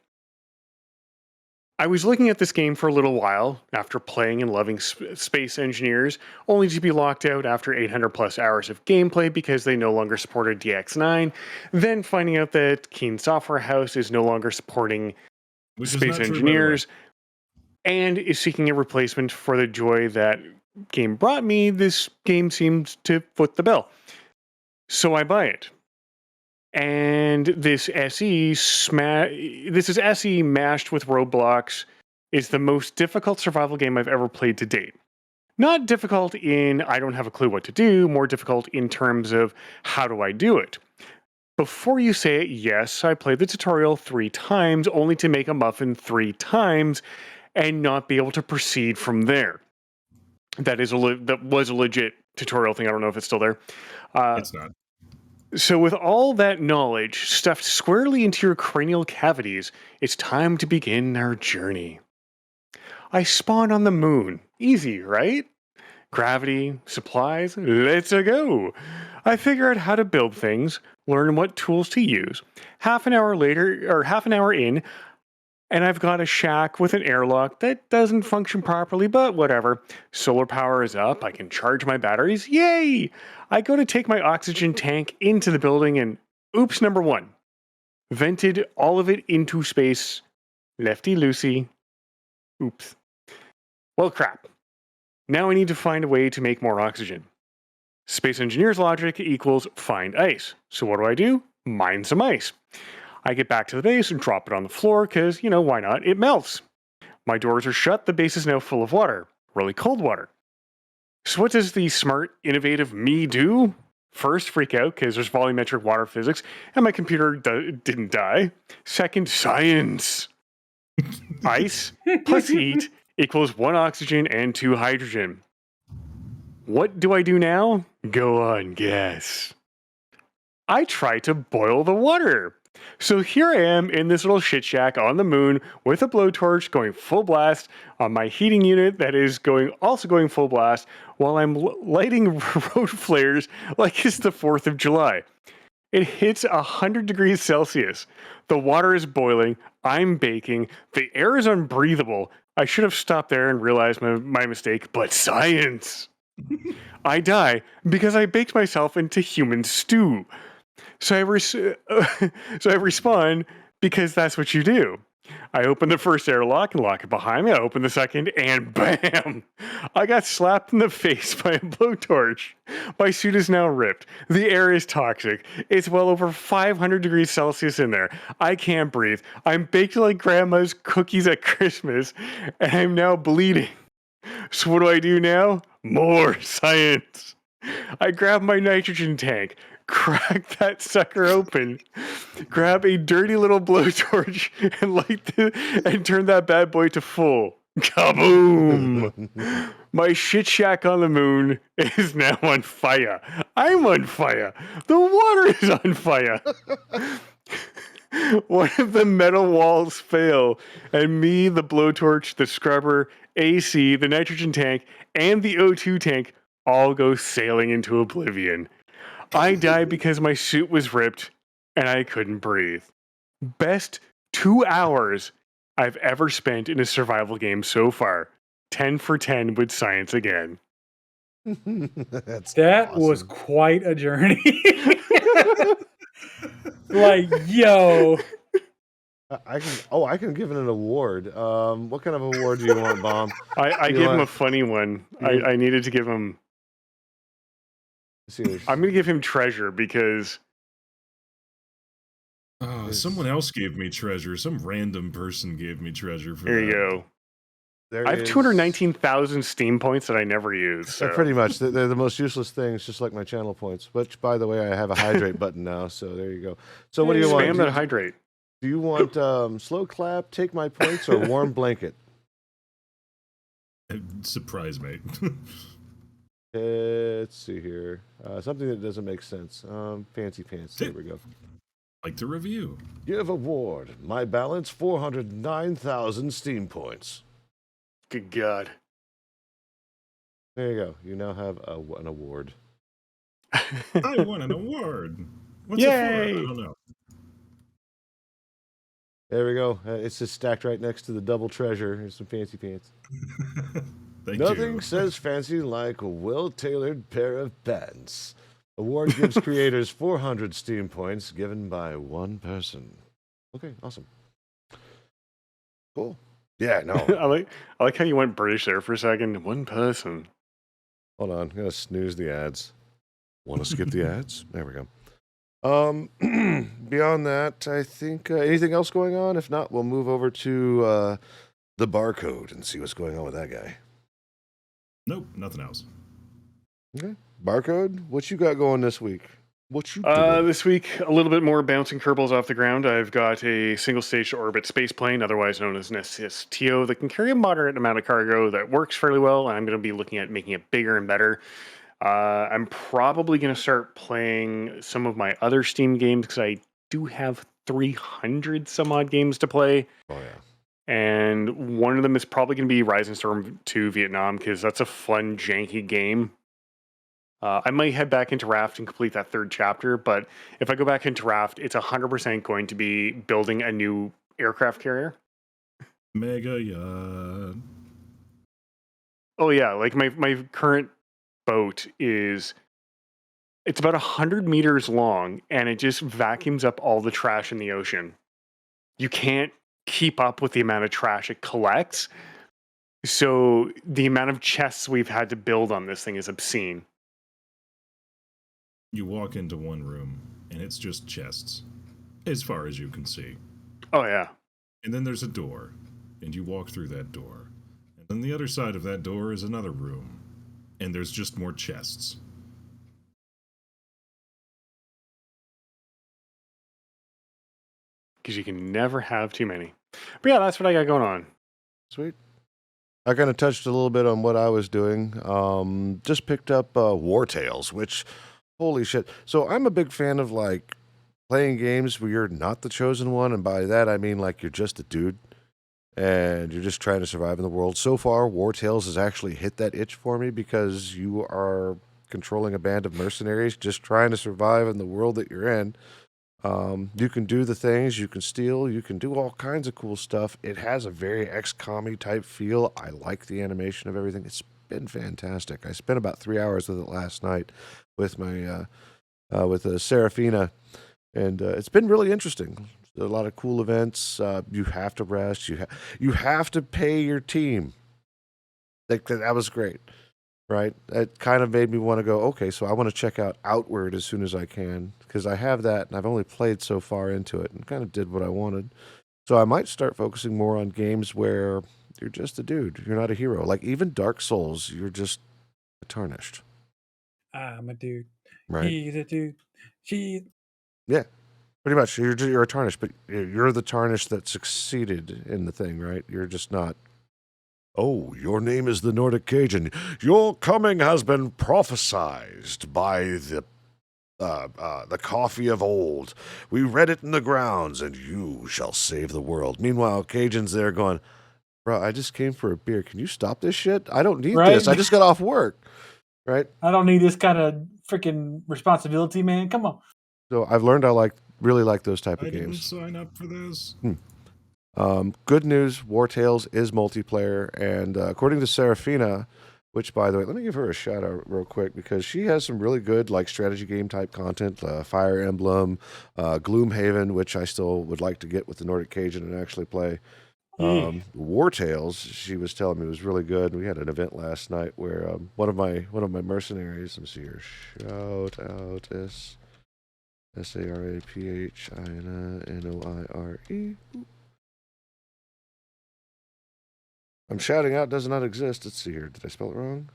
I was looking at this game for a little while after playing and loving Space Engineers, only to be locked out after 800 plus hours of gameplay because they no longer supported DX9, then finding out that Keen Software House is no longer supporting Space Engineers and is seeking a replacement for the joy that game brought me. This game seems to foot the bill. So I buy it. And this SE mashed with Roblox is the most difficult survival game I've ever played to date. Not difficult in I don't have a clue what to do, more difficult in terms of how do I do it. Before you say it, yes, I played the tutorial 3 times only to make a muffin 3 times and not be able to proceed from there. That was a legit tutorial thing. I don't know if it's still there. It's not. So with all that knowledge stuffed squarely into your cranial cavities, it's time to begin our journey. I spawn on the moon. Easy, right? Gravity, supplies, let's go. I figure out how to build things, learn what tools to use. Half an hour in, and I've got a shack with an airlock that doesn't function properly, but whatever. Solar power is up. I can charge my batteries. Yay! I go to take my oxygen tank into the building and oops, number one. Vented all of it into space. Lefty-loosey. Oops. Well, crap. Now I need to find a way to make more oxygen. Space engineer's logic equals find ice. So what do? Mine some ice. I get back to the base and drop it on the floor because, why not? It melts. My doors are shut. The base is now full of water. Really cold water. So what does the smart, innovative me do? First, freak out because there's volumetric water physics and my computer didn't die. Second, science. Ice plus heat equals 1 oxygen and 2 hydrogen. What do I do now? Go on, guess. I try to boil the water. So here I am in this little shit shack on the moon with a blowtorch going full blast on my heating unit that is also going full blast while I'm lighting road flares like it's the 4th of July. It hits 100 degrees Celsius. The water is boiling. I'm baking. The air is unbreathable. I should have stopped there and realized my mistake, but science! I die because I baked myself into human stew. So I respawn because that's what you do. I open the first airlock and lock it behind me. I open the second and bam! I got slapped in the face by a blowtorch. My suit is now ripped. The air is toxic. It's well over 500 degrees Celsius in there. I can't breathe. I'm baked like grandma's cookies at Christmas and I'm now bleeding. So what do I do now? More science. I grab my nitrogen tank, crack that sucker open, grab a dirty little blowtorch and turn that bad boy to full. Kaboom! My shit shack on the moon is now on fire. I'm on fire. The water is on fire. One of the metal walls fail, and me, the blowtorch, the scrubber, AC, the nitrogen tank, and the O2 tank all go sailing into oblivion. I died because my suit was ripped and I couldn't breathe. Best 2 hours I've ever spent in a survival game so far. 10 for 10 with science again. That awesome. was quite a journey. Like, yo. I can give it an award. What kind of award do you want, Bomb? I give him a funny one. I needed to give him... Serious. I'm going to give him treasure because... Someone else gave me treasure. Some random person gave me treasure for There that. you go. I have 219,000 Steam points that I never use. So. Pretty much. They're the most useless things, just like my channel points. Which, by the way, I have a hydrate button now, so there you go. So what do you want? Spam that hydrate. Do you want slow clap, take my points, or warm blanket? Surprise, mate. Let's see here. Something that doesn't make sense. Fancy pants. There we go. Like to review. Give award. My balance 409,000 Steam points. Good God. There you go. You now have an award. I won an award. What's Yay! it for? I don't know. There we go. It's just stacked right next to the double treasure. Here's some fancy pants. Thank Nothing you. says fancy like a well-tailored pair of pants. Award gives creators 400 Steam points given by one person. Okay, awesome. Cool. Yeah, no. I like how you went British there for a second. One person. Hold on. I'm going to snooze the ads. Want to skip the ads? There we go. Beyond that, I think anything else going on? If not, we'll move over to the barcode and see what's going on with that guy. Nope, nothing else. Okay. Barcode, what you got going this week? What you doing? This week, a little bit more bouncing Kerbals off the ground. I've got a single-stage orbit space plane, otherwise known as an SSTO, that can carry a moderate amount of cargo that works fairly well. I'm going to be looking at making it bigger and better. I'm probably going to start playing some of my other Steam games because I do have 300 some odd games to play. Oh, yeah. And one of them is probably going to be Rising Storm 2 Vietnam, because that's a fun, janky game. I might head back into Raft and complete that third chapter, but if I go back into Raft, it's 100% going to be building a new aircraft carrier. Mega yacht. Oh yeah, like my current boat it's about 100 meters long, and it just vacuums up all the trash in the ocean. You can't keep up with the amount of trash it collects. So the amount of chests we've had to build on this thing is obscene. You walk into one room, and it's just chests, as far as you can see. Oh yeah. And then there's a door, and you walk through that door. And then the other side of that door is another room, and there's just more chests. Because you can never have too many. But yeah, that's what I got going on. Sweet. I kind of touched a little bit on what I was doing. Just picked up War Tales, which, holy shit. So I'm a big fan of, like, playing games where you're not the chosen one, and by that I mean, like, you're just a dude, and you're just trying to survive in the world. So far, War Tales has actually hit that itch for me, because you are controlling a band of mercenaries just trying to survive in the world that you're in. You can do the things, you can steal, you can do all kinds of cool stuff. It has a very XCOM-y type feel. I like the animation of everything. It's been fantastic. I spent about 3 hours with it last night with my with Serafina, and it's been really interesting. A lot of cool events. You have to rest. You have to pay your team. That was great. Right? It kind of made me want to go, okay, so I want to check out Outward as soon as I can, because I have that, and I've only played so far into it, and kind of did what I wanted. So I might start focusing more on games where you're just a dude. You're not a hero. Like, even Dark Souls, you're just tarnished. I'm a dude. Right? He's a dude. She. Yeah, pretty much. You're a tarnished, but you're the tarnished that succeeded in the thing, right? You're just not, oh, your name is the Nordic Cajun. Your coming has been prophesized by the coffee of old. We read it in the grounds, and you shall save the world. Meanwhile, Cajun's there going, bro, I just came for a beer. Can you stop this shit? I don't need Right? this. I just got off work. Right? I don't need this kind of freaking responsibility, man. Come on. So I've learned I really like those type of I didn't games. sign up for this. Good news, War Tales is multiplayer, and according to Serafina, which, by the way, let me give her a shout out real quick, because she has some really good, like, strategy game type content, Fire Emblem, Gloomhaven, which I still would like to get with the Nordic Cajun and actually play. War Tales, she was telling me, was really good. We had an event last night where one of my mercenaries, let me see here, shout out SARAPHINA NOIRE. I'm shouting out does not exist. Let's see here. Did I spell it wrong?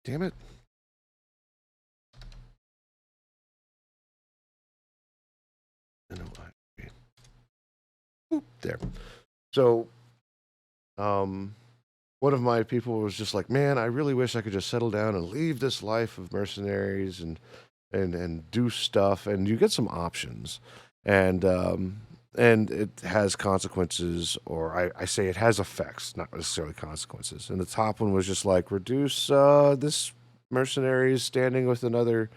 Damn it. There. So, one of my people was just like, man, I really wish I could just settle down and leave this life of mercenaries and do stuff. And you get some options. And it has consequences, or I say it has effects, not necessarily consequences. And the top one was just like, reduce this mercenary is standing with another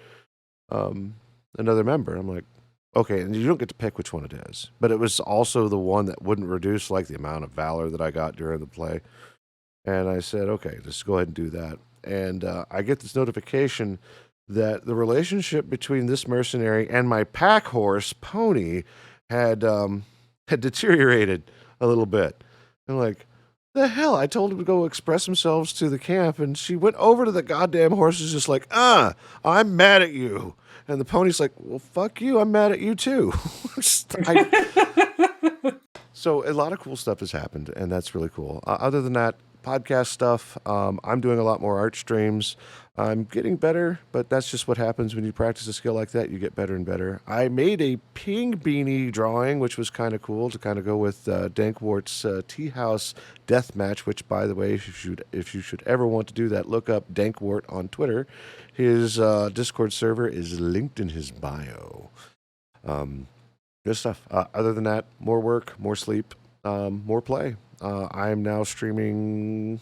member. I'm like, okay, and you don't get to pick which one it is. But it was also the one that wouldn't reduce, like, the amount of valor that I got during the play. And I said, okay, just go ahead and do that. And I get this notification that the relationship between this mercenary and my pack horse, Pony, had deteriorated a little bit. I'm like, the hell? I told him to go express themselves to the camp, and she went over to the goddamn horses just like, I'm mad at you. And the pony's like, well, fuck you, I'm mad at you too. So a lot of cool stuff has happened, and that's really cool. Other than that, podcast stuff, I'm doing a lot more art streams. I'm getting better, but that's just what happens when you practice a skill like that. You get better and better. I made a ping beanie drawing, which was kind of cool to kind of go with Dankwart's Tea House Death Match, which, by the way, if you should ever want to do that, look up Dankwart on Twitter. His Discord server is linked in his bio. Good stuff. Other than that, more work, more sleep, more play. I'm now streaming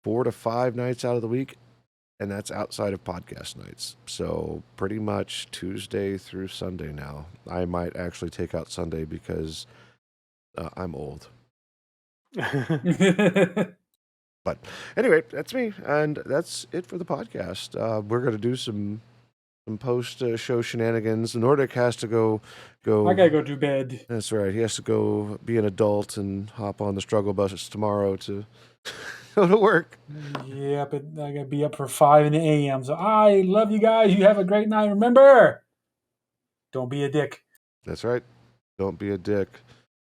4 to 5 nights out of the week, and that's outside of podcast nights. So pretty much Tuesday through Sunday now. I might actually take out Sunday because I'm old. But anyway, that's me, and that's it for the podcast. We're going to do some post-show shenanigans. Nordic has to go. I gotta go to bed. That's right. He has to go be an adult and hop on the struggle bus tomorrow to go to work. Yeah, but I gotta be up for 5 a.m. So I love you guys. You have a great night. Remember, don't be a dick. That's right. Don't be a dick.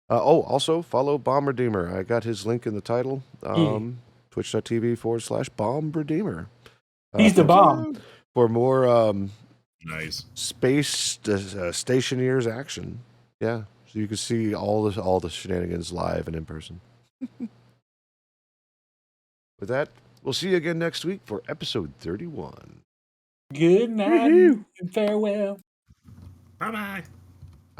Also follow Bomb Redeemer. I got his link in the title. Twitch.tv/Bomb Redeemer. He's the bomb. For more Nice. space stationeers action. Yeah, so you can see all the shenanigans live and in person. With that, we'll see you again next week for episode 31. Good night and farewell. Bye bye.